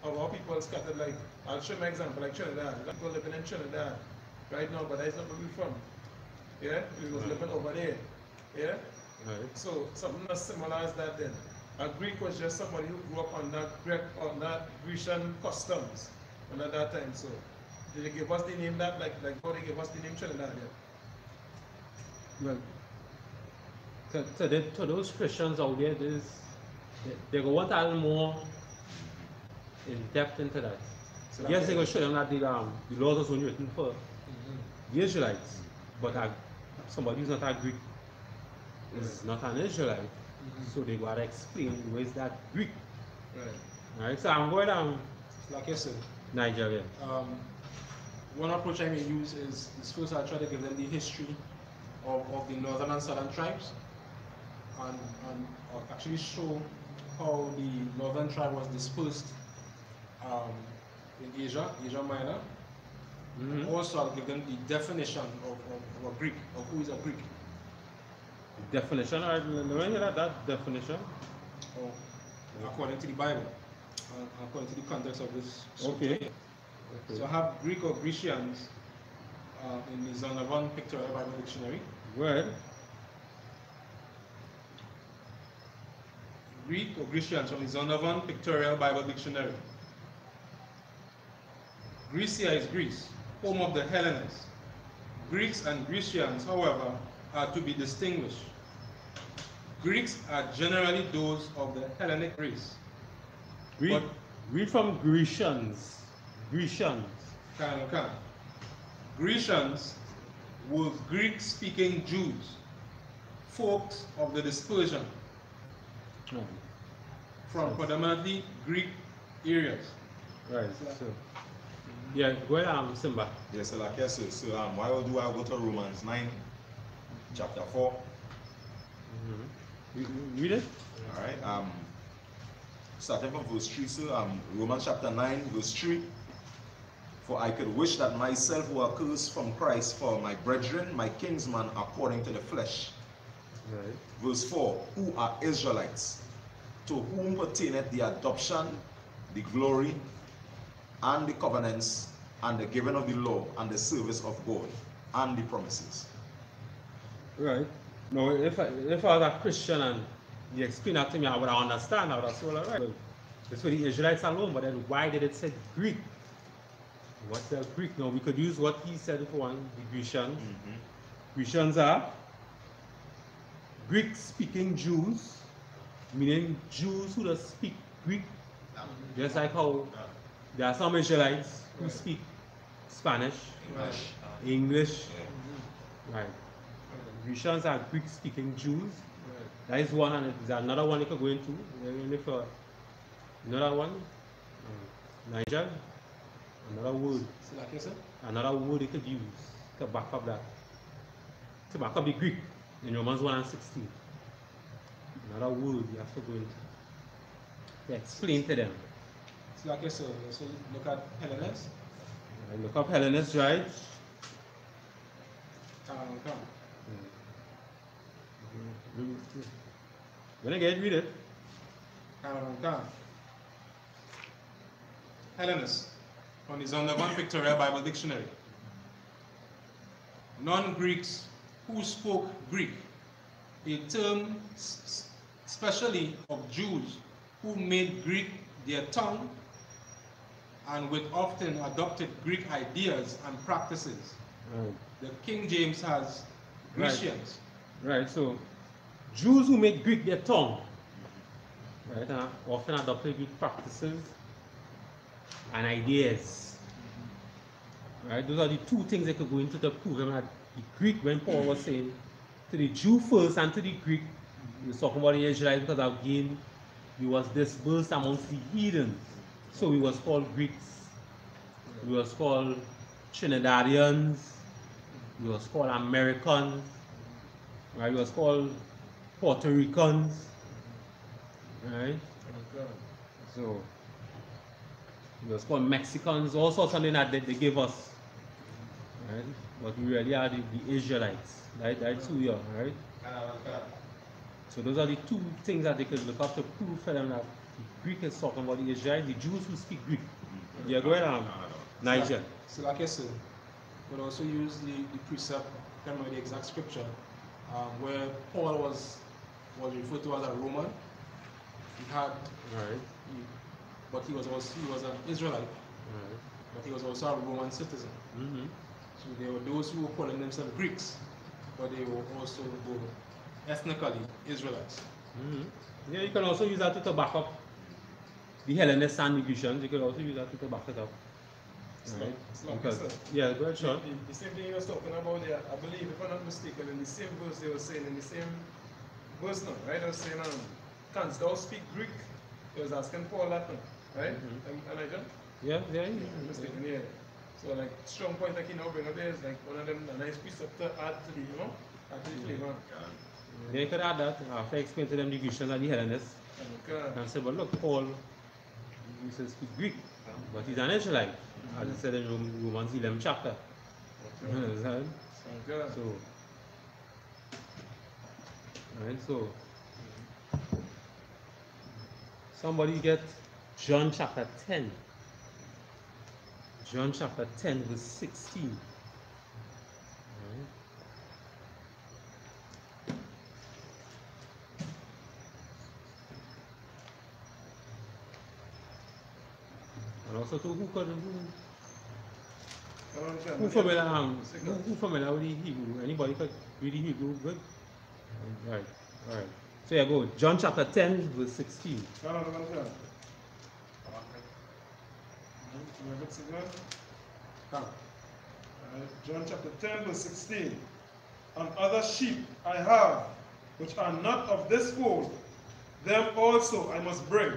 of our people scattered, like, I'll show you my example, like Trinidad. People living in Trinidad right now, but that's not where we're from. Yeah? We was living over there. Yeah? Right. So something as similar as that then. A Greek was just somebody who grew up on that Grecian customs and at that time. So did they give us the name that like how they gave us the name Trinidad? Well, to those Christians out there, they go want a little more in depth into that. So yes, they go show them that the laws was only written for the Israelites, but somebody who's not a Greek is not an Israelite. So they gotta explain where is that Greek. Right. So I'm going down. Like I said, Nigeria. One approach I may use is first I try to give them the history of the northern and southern tribes, and actually show how the northern tribe was dispersed in Asia Minor. Also, I'll give them the definition of a Greek, of who is a Greek. Definition? Let me hear that definition. According to the Bible, according to the context of this. Okay. So I have Greek or Grecians in the Zondervan Pictorial Bible Dictionary. Where? Greek or Grecians from the Zondervan Pictorial Bible Dictionary. Grecia is Greece, home of the Hellenists. Greeks and Grecians, however, are to be distinguished. Greeks are generally those of the Hellenic race. Read from Grecians. Grecians. Grecians were Greek-speaking Jews, folks of the dispersion from predominantly Greek areas. Right. So, yeah, go ahead, Simba. Yes, like I said, so why will I go to Romans 9, chapter 4? Read it. All right. Starting from verse 3, so Romans chapter 9, verse 3. For I could wish that myself were accursed from Christ for my brethren, my kinsmen, according to the flesh. Right. Verse 4, who are Israelites, to whom pertaineth the adoption, the glory, and the covenants, and the giving of the law, and the service of God, and the promises. Right. No, if I was a Christian and you explain that to me, I would understand. I would have said, all right. It's for the Israelites alone, but then why did it say Greek? What's the Greek? No, we could use what he said for one, the Grecians. Grecians are Greek-speaking Jews, meaning Jews who don't speak Greek, just like how there are some Israelites who speak Spanish, English. Right. Grecians are Greek-speaking Jews. That is one, and there's another one you could go into. Another one, Niger. Another word. Another word you could use to back up that. To back up the Greek in Romans 1 and 16. Another word you have to go into. To explain to them. It's like so look at Hellenes. Look up Hellenes, right? When I get read it. Hellenist, on his Zondervan Pictorial Bible Dictionary. Non-Greeks who spoke Greek, a term especially of Jews who made Greek their tongue and with often adopted Greek ideas and practices. Right. The King James has Grecians. Right, so Jews who make Greek their tongue, right, often adopted Greek practices and ideas. Right, those are the two things they could go into to prove that the Greek, when Paul was saying to the Jew first and to the Greek, he was talking about the Israelites because again, he was dispersed amongst the heathens. So he was called Greeks, he was called Trinidadians, he was called Americans, right? He was called Puerto Ricans, right? So he was called Mexicans, all sorts of something that they gave us, right? But we really are the Israelites, right? That's who we are, right? So those are the two things that they could look up to prove for them that the Greek is talking about the Israelites, the Jews who speak Greek. Yeah, go ahead, Niger. So like I said, we'll also use the precept, I can't remember the exact scripture, where Paul was referred to as a Roman. He had, but he was an Israelite, but he was also a Roman citizen. So there were those who were calling themselves Greeks, but they were also ethnically Israelites. Yeah, you can also use that to back up the Hellenist and the Grecians. You can also use that to back it up. Right? Because, yeah, go ahead, Sean. The same thing you were talking about there, I believe, if I'm not mistaken, in the same verse they were saying, in the same verse now, right? They were saying, canst thou speak Greek? He was asking Paul that now, right? Elijah? Yeah. Mistaken, yeah. So, like, strong point that he now bring up there is like one of them, a nice precept to add to the, add to the flavor. Yeah, you could add that after explain to them the Grecians and the Hellenists. And say, but look, Paul, he says speak Greek, but he's an Israelite, as it said in Romans 11 chapter. You understand? So, right, so somebody get John chapter 10. John chapter 10, verse 16. Right. And also to who familiar with the Hebrew? Anybody could read the Hebrew good? Right. So yeah, go. John chapter 10, verse 16. John chapter 10, verse 16. And other sheep I have, which are not of this fold, them also I must bring,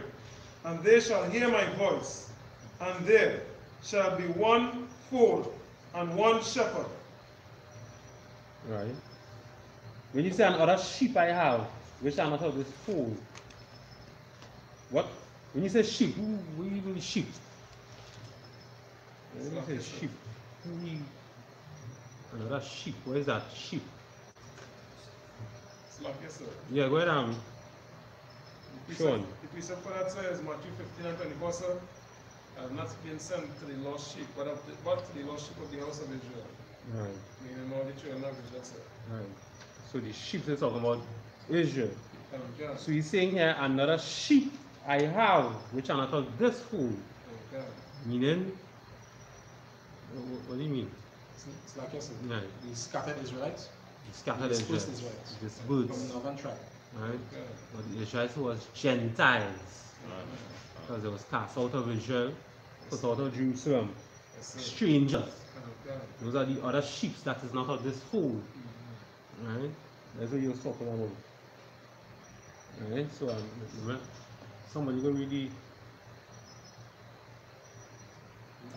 and they shall hear my voice, and there shall be one fold and one shepherd. Right. When you say an other sheep I have, which are not of this fold, what? When you say sheep, who even sheep? When you say sheep, another sheep, where is that sheep? Yeah, go ahead, Sean. The precept for that says Matthew 15 and 24, sir. I have not been sent to the lost sheep, but to the lost sheep of the house of Israel. Right. Meaning all the children of Israel, sir. Right. So the sheep is talking about Israel. So he's saying here, another sheep I have, which are not of this fold. Meaning, what do you mean? It's like I said, right. The scattered Israelites. The scattered Israelites. Dispersed. From the northern tribe. Right. But the Israelites was Gentiles. Because they was cast out of Israel, put out of Jerusalem. Strangers. Those are the other sheep that is not of this fold. Right? That's what you was talking about. Right? So somebody go read the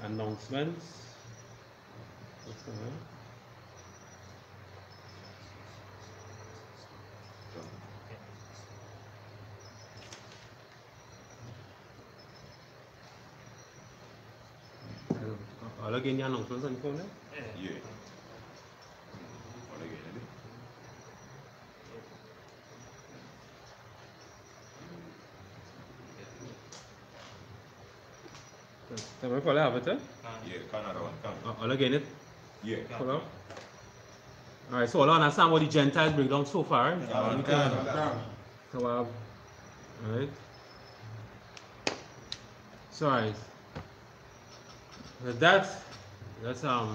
announcements. What's going on? All again, the announcements on the phone there? Yeah. All again, is it? So we probably have it, eh? Yeah, Canada one, Canada. All again it? Yeah. Pull up. Alright, so all understand what the Gentiles break down so far, right? So alright. So alright. With that, let's start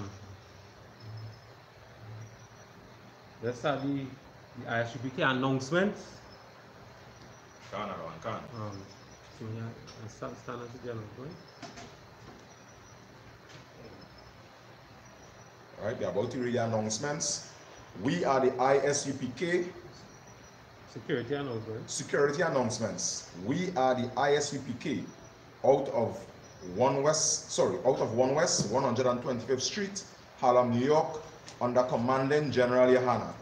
the I.S.U.P.K announcement. Canada one, Canada. So yeah, let's stand at the end, right? All right, we're about to read the announcements. We are the I.S.U.P.K. Security announcement. Security announcements. We are the I.S.U.P.K. out of 1 West, 125th Street, Harlem, New York, under Commanding General Yahanna.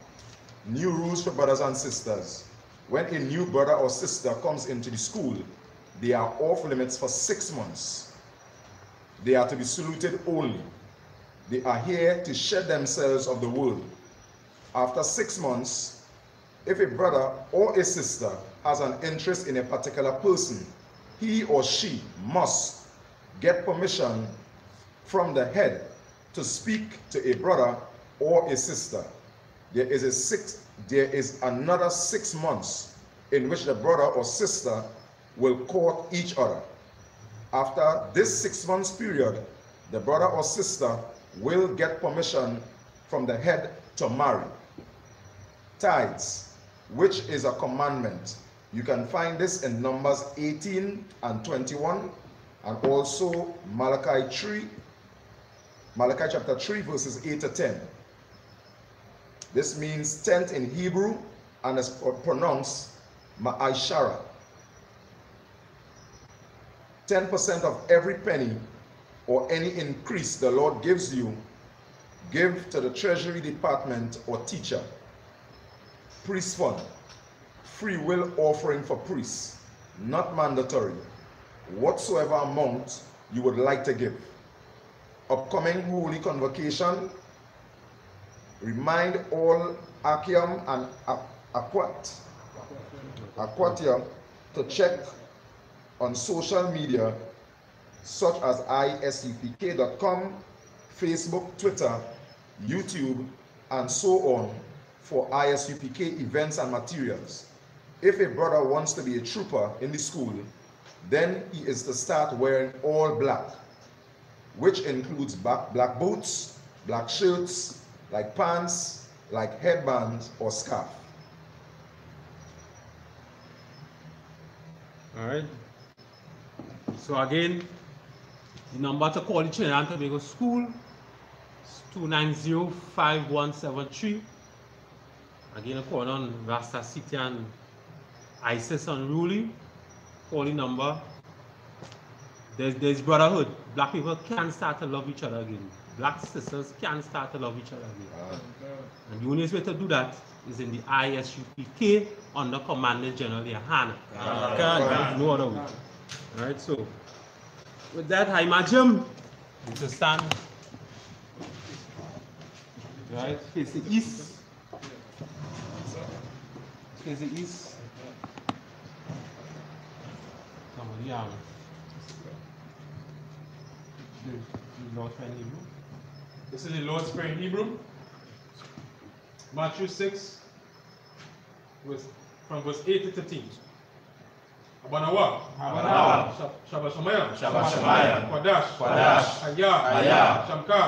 New rules for brothers and sisters. When a new brother or sister comes into the school, they are off limits for 6 months. They are to be saluted only. They are here to shed themselves of the world. After 6 months, if a brother or a sister has an interest in a particular person, he or she must get permission from the head to speak to a brother or a sister. There is another 6 months in which the brother or sister will court each other. After this 6 months period, the brother or sister will get permission from the head to marry. Tithes, which is a commandment. You can find this in Numbers 18 and 21, and also Malachi chapter 3, verses 8 to 10. This means tenth in Hebrew and is pronounced ma'ashara. 10% of every penny or any increase the Lord gives you, give to the Treasury Department or teacher. Priest fund, free will offering for priests, not mandatory. Whatsoever amount you would like to give. Upcoming Holy Convocation, remind all Achaeum and Aquatia to check on social media such as ISUPK.com, Facebook, Twitter, YouTube, and so on for ISUPK events and materials. If a brother wants to be a trooper in the school, then he is to start wearing all black, which includes black boots, black shirts, like pants, like headbands or scarf. All right. So again, the number to call the Trinidad and Tobago School is 290-5173. Again, a call on Rasta City and ISIS unruly. Call the number. There's brotherhood. Black people can start to love each other again. Black sisters can start to love each other again. And the only way to do that is in the I.S.U.P.K. under Commanding General Yahanna. No other way. All right, so with that, I imagine you to stand. Right, face the east. Face the east. Come on, yeah. The Lord's Prayer in Hebrew. This is the Lord's Prayer in Hebrew. Matthew 6, from verse 8 to 13. Abanawa, Shabbat Shemayim, Kwadash, Hayah, Shamka,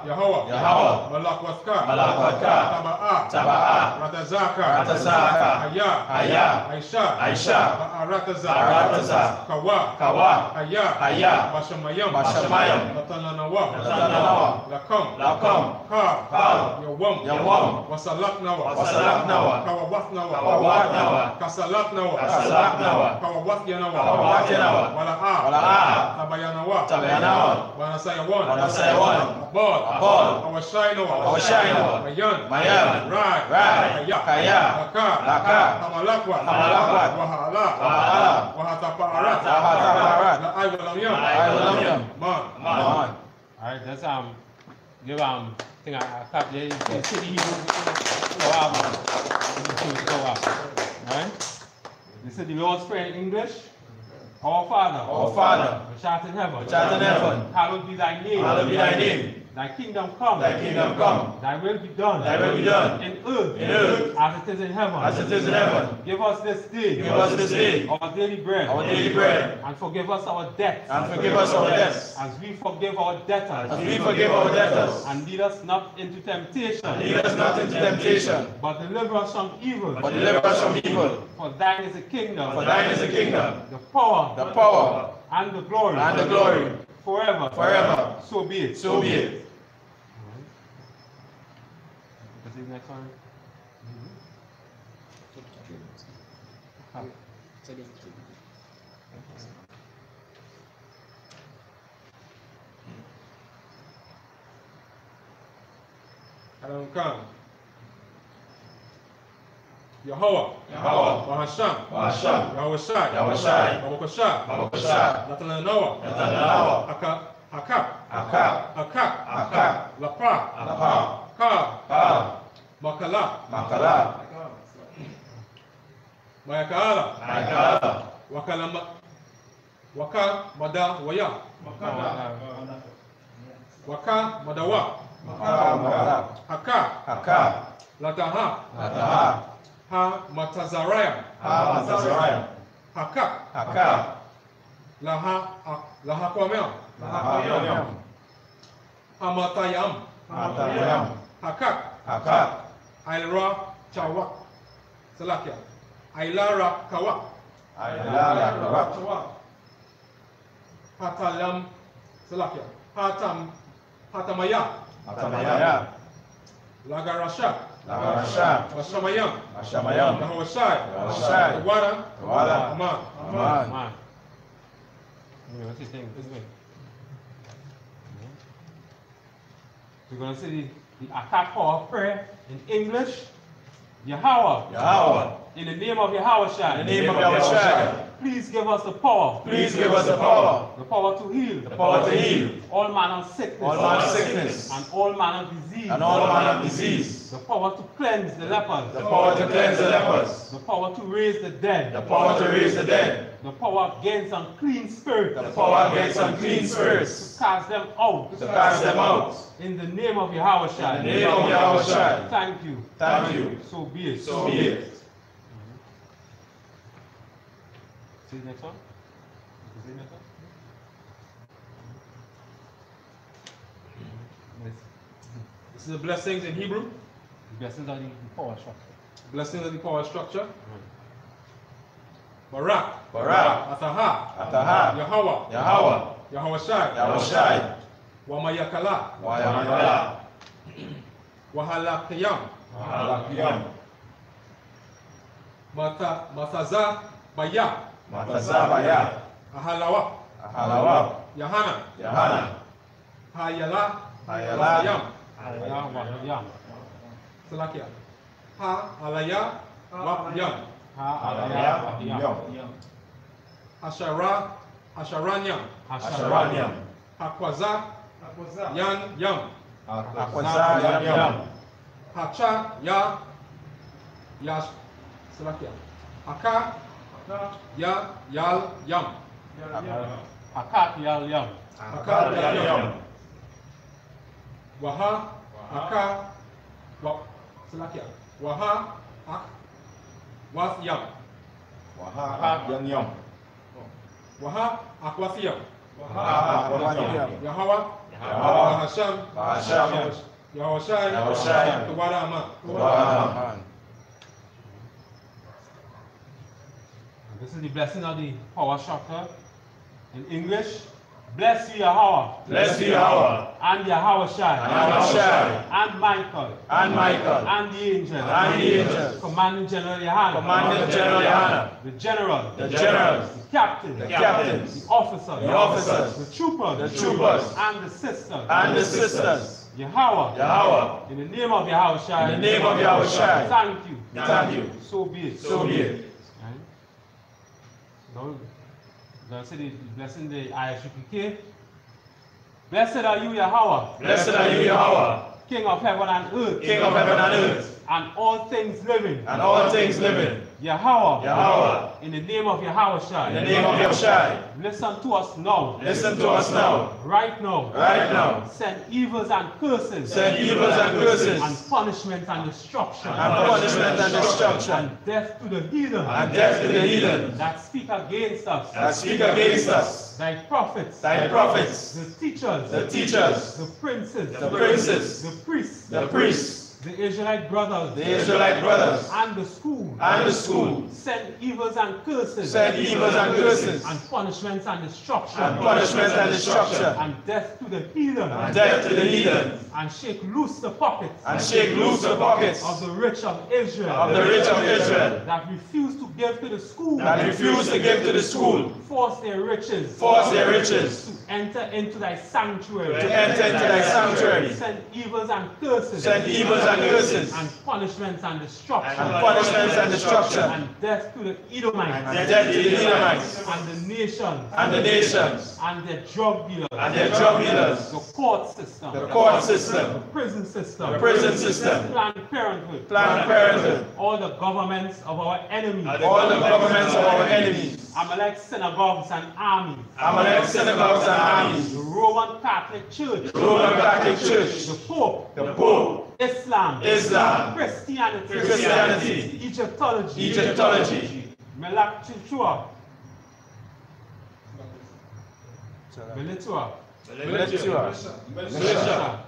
Yahweh, Malakwatka, Taba'a, Ratazaka, Hayah, Aisha, Arataza, Kawa, Hayah, Bashamayim, Latananawa, Lakam, Yawam, Wasalaknawa, Kawawatnawa, Kasalaknawa, Kawawat Yanawa, Wala'a, Tabayanawa, Wanasayawan, Abod, Awashaynawa, Mayan, Rai, Kaya, Laka, Hamalakwa, Wahala, Wahatapa'arat, Na'aywalamyam, Man. Alright, that's give thing I copy the city Alright? This is the Lord's Prayer in English. Our Father, which art in heaven, hallowed be thy name. Thy kingdom come. Thy will be done. In earth, as it is in heaven. Give us this day. Our daily bread. And forgive us our debts. As we forgive our debtors. And lead us not into temptation. But deliver us from evil. For thine is the kingdom. The power. And the glory. Forever. So be it. Next one. Come. Yahweh. Bahasham. Yahushai. Babakashah. Natananawa. Hakak. Lapa. Ka. Makala. Mayakaala. Waka Mada Waya. Waka Madawa. Haka. Lataha. Ha Matazaraya. Haka. Laha Kwamel. Hamatayam. Hakak. Ailra Chawak. Salakia. Ailara Kawak. Hatalam Salakia. Hatamaya. Lagarasha. Washamayam. Yahushai. Tawada. Aman. What's his name? We're going to see the attack power of prayer in English. Yahweh. In the name of Yahushai. Please give us the power. The power to heal. All manner of sickness. And all manner of disease. The power to cleanse the lepers. The power to raise the dead. The power against unclean spirits. To cast them out. In the name of Yahushai. Thank you. So be it. See the next one? This is the blessings in Hebrew. The blessings are the power structure. Blessings of the power structure. Barak. Ataha. Yahweh. Yahushai. Wamayakala. Wahalakiyam. Mataza Baya. Ahalawa. Yahanna. Hayala. Yam. Salakia. Alaya. Yam. Hasharanyam. Hakwaza. Yam. Hacha. Salakia. Haka. Yal. Yam. Hakat Yal Yam. Waha. Haka. Salakia. Waha. Was Yam. Waha. Akwasiyam. Yahweh. Bahasham. Yahushai. Tawada Aman. This is the blessing of the power structure. In English, bless you Yahweh. And Yahushai. And Michael. And the angels. Commanding General Yohanna. The generals. The captains. The officers. The troopers. And the sisters. Yahweh. In the name of Yahushai. Thank you. So be it. Now, say the blessing the I.S.U.P.K. Blessed are you, Yahweh. King of heaven and earth. and all things living, and all things living. Yahweh, Yahweh, in the name of Yahushua, in the name of Yahushua, listen to us now. listen to us now. Right now. Right now. Send evils and curses. Send evils and curses. And punishment and destruction. And punishment and destruction. And death to the heathen. And death to the heathen. That speak against us. That speak against us. Thy prophets. Thy prophets. The teachers. The teachers. The princes. The princes. The priests. The priests. The Israelite brothers. The Israelite brothers. And the school. And the school. Send evils and curses. Send evils and curses. And punishments and destruction. And punishments and destruction. And death to the heathen. And death to the heathen. And shake loose the pockets. And shake loose the pockets. Of the rich of Israel. Of the rich of Israel. That refuse to give to the school. That refuse to give to the school. Force their riches. Force their riches. To enter into thy sanctuary. To enter into thy sanctuary. Send evils and curses. Send evils and curses. And punishments and destruction. And punishments and destruction. And death to the Edomites. And death to the Edomites. And the nations. And the nations. And their drug dealers. And their drug dealers. The court system. The court system. The prison system. The prison system. Planned Parenthood. Planned Parenthood. All the governments of our enemies. All the governments of our enemies. Amalek synagogues and armies. Amalek synagogues and armies. The Roman Catholic Church. The Roman Catholic Church. The Pope. The Pope. Islam. Islam. Christianity. Christianity. Egyptology. Egyptology. Melak Chichua. Militua. Militia.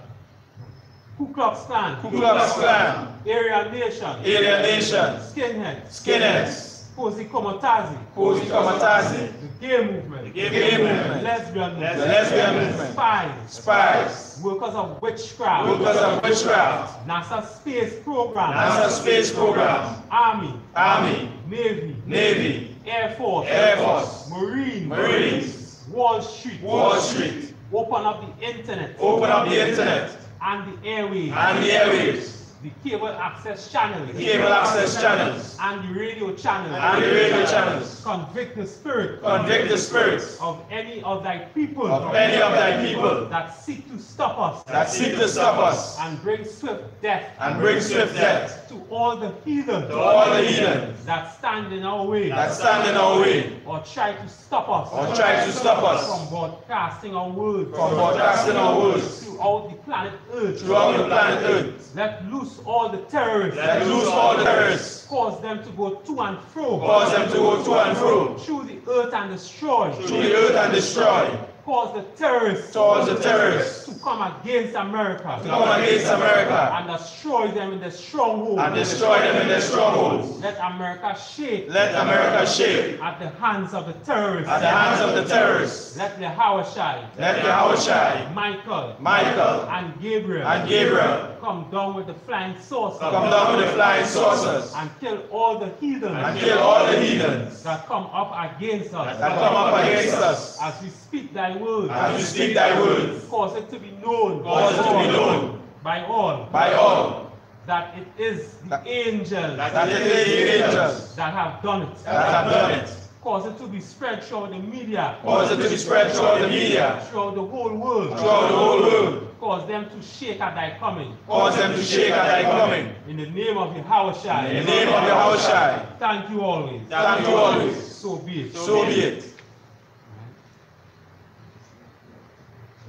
Ku Klux Klan. Ku Klux Klan. Aryan Nation. Aryan Nation. Skinheads. Skinheads. Cozy Komatazi. Cozy Komatazi. The gay movement. The gay movement. Lesbian movement. The lesbian movement. Spies. Spies. Workers of witchcraft. Workers of witchcraft. NASA space program. NASA space program. Army. Army. Navy. Navy. Air Force. Air Force. Marines. Marines. Wall Street. Wall Street. Open up the internet. Open up the internet. And the airwaves. And the airwaves. The cable access channels. The cable access channels. And the radio channels. And the radio channels. Convict the spirit. Convict the spirits. Of any of thy people. Of any of thy people. That seek to stop us. That seek to stop us. And bring swift death. And bring swift death. To all the heathen. To all the heathen. That stand in our way. That stand in our way. Or try to stop us. Or try to stop us. From broadcasting our words. From broadcasting our words. Throughout the planet Earth. Throughout the planet Earth. Let loose all the terrorists. Let loose all the terrorists. Cause them to go to and fro. Cause them to go to and fro. Through the earth and destroy. Through the earth and destroy. Cause the terrorists. Cause the terrorists. To come against America. To come against America. And destroy them in their strongholds. And destroy them in their strongholds. Let America shake. Let America shake. At the hands of the terrorists. At the hands of the terrorists. Let Yahushua. Let Yahushua. Michael. And Gabriel. Come down with the flying saucers. Come down with the flying saucers. And kill all the heathens. And kill all the heathens. That come up against us. That come up against us. As we speak thy word. As we speak thy word. Cause it to be known. Cause it to be known. By all. By all. That it is the angels. That it is the angels. That have done it. That have done it. Cause it to be spread throughout the media. Cause it to be spread throughout the media. Throughout the whole world. Throughout the whole world. Cause them to shake at thy coming. Cause them to shake at thy coming. In the name of Yahushua. In the name of Yahushua. Thank you always. Thank you always. So be it. So be it.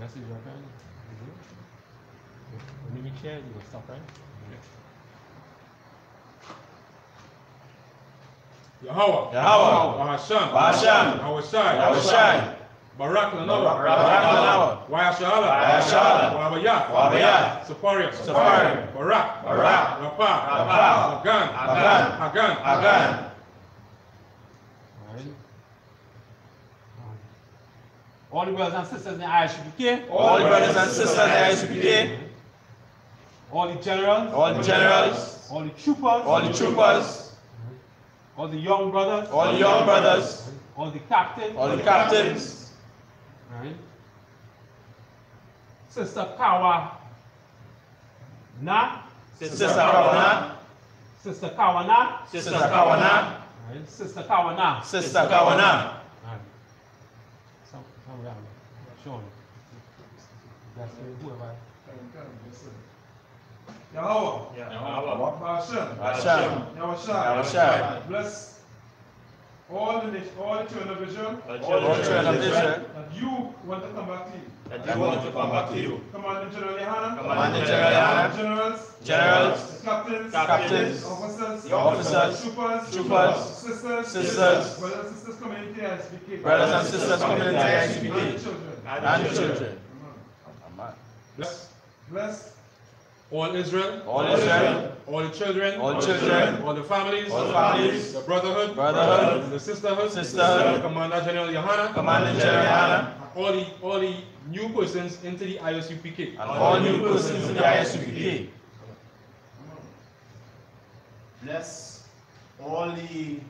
That's your friend. When you share, you will stop, right? Yahweh. Bahasham. Yahushai. Barak Lanawa. Wayashala. Wabayat. Safarian. Barak. Rapa. Hagan. All the brothers and sisters in the I.S.U.P.K. All the brothers and sisters in the I.S.U.P.K. All the generals. All the generals. All the troopers. All the troopers. All the young brothers. All the young brothers. All the captains. All the captains. Right. Sister Kawana. Sister Kawana. Sister Kawana. Sister Kawana. Right. Sister Kawana. Sister Kawana. Sean. That's whoever. Yahweh. Yahweh. Hashem. Yahushua. Bless all the children of Israel. All children of Israel. That you want to come back to you. That you want to come back to you. Commanding General Yohana. Commanding General Yohana. Generals. Captains. Officers. Troopers. Sisters. Brothers and sisters coming into I.S.U.P.K. Brothers and sisters coming into I.S.U.P.K. And and children. Bless All Israel. All Israel. All the children. All children. All the families. All families. The brotherhood. Brotherhood. The sisterhood. Sisterhood. Commander General Yohana. Commanding General Yohana. All the new persons into the I.S.U.P.K. And all new persons in the I.S.U.P.K. Bless all the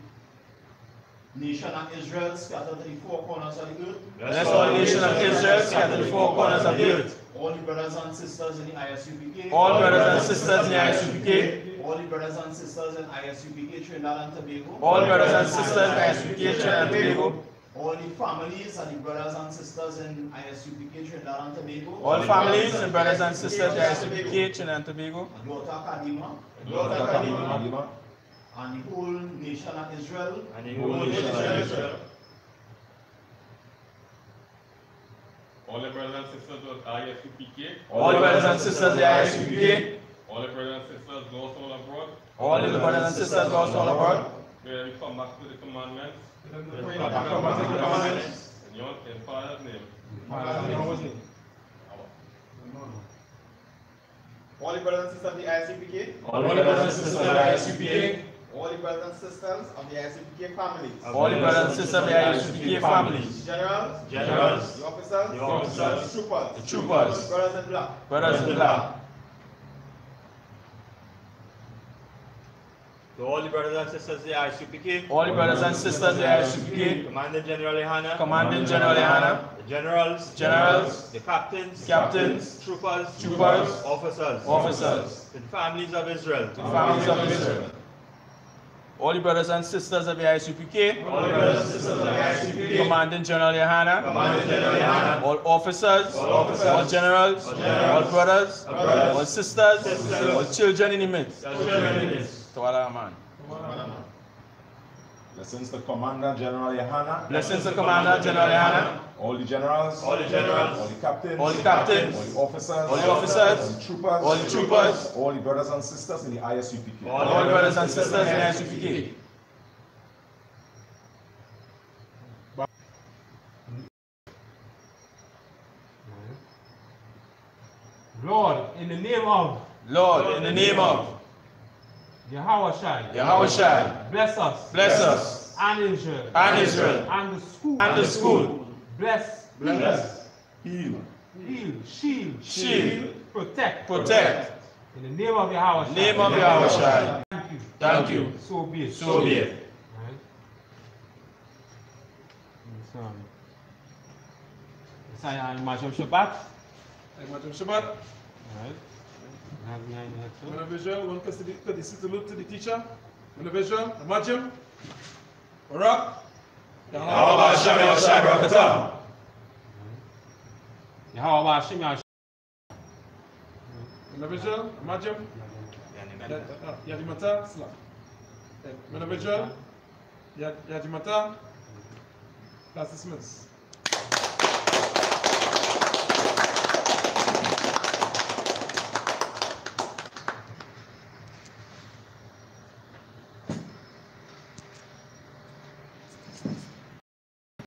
nation of Israel scattered to the four corners of the earth. Bless all the nation of Israel scattered to the four corners of the earth. All the brothers and sisters in the I.S.U.P.K. All brothers and sisters in the I.S.U.P.K. All the brothers and sisters in I.S.U.P.K. Trinidad and Tobago. All brothers and sisters in I.S.U.P.K. Trinidad and Tobago. All the families and the brothers and sisters in I.S.U.P.K. Trinidad and Tobago. All families and brothers and sisters in I.S.U.P.K. Trinidad and Tobago. And the whole nation of Israel. All the brothers and sisters of I.S.U.P.K. All brothers and sisters in I.S.U.P.K. All the brothers and sisters lost all abroad. All the brothers and sisters lost all abroad. Where we come back to the commandments. And In Father's name. All the brothers and sisters of the I.S.U.P.K. All the brothers and sisters of the I.S.U.P.K. All the brothers and sisters of the I.S.U.P.K. families. All the brothers and sisters of the I.S.U.P.K. families. Generals. The officers. The troopers. Brothers in black. Brothers in black. To all the brothers and sisters of the I.S.U.P.K. All the brothers and sisters of the I.S.U.P.K. Commanding General Yohana. Commanding General Yohana. The generals. The captains. Troopers. Officers. To the families of Israel. All the brothers and sisters of the I.S.U.P.K. Commanding General Yohana. All officers. All generals. All brothers. All sisters. All children in the midst. Tawala man. Blessings to Commander General Yohana. Blessings to Commander General Yohana. All the generals. All the captains. All the captains. All the officers. All the officers. All the troopers. All the troopers. All the brothers and sisters in the I.S.U.P.K. All the brothers and sisters in the I.S.U.P.K. Lord, in the name of Yahushua, bless us and Israel Israel and the school. Bless, Heal, shield, protect. In the name of Yahushua. Thank you. So be it. Right. So, Imagine Shabbat. Right. Men of Israel, one courtesy to look to the teacher. Men of Israel, Imagine. Barak. Yahweh Hashem Yahushua Barakatah. Yahweh Hashem Yahushua. Men of Israel, Imagine. Yadimata, Slam. Men of Israel, Yadimata, class dismissed.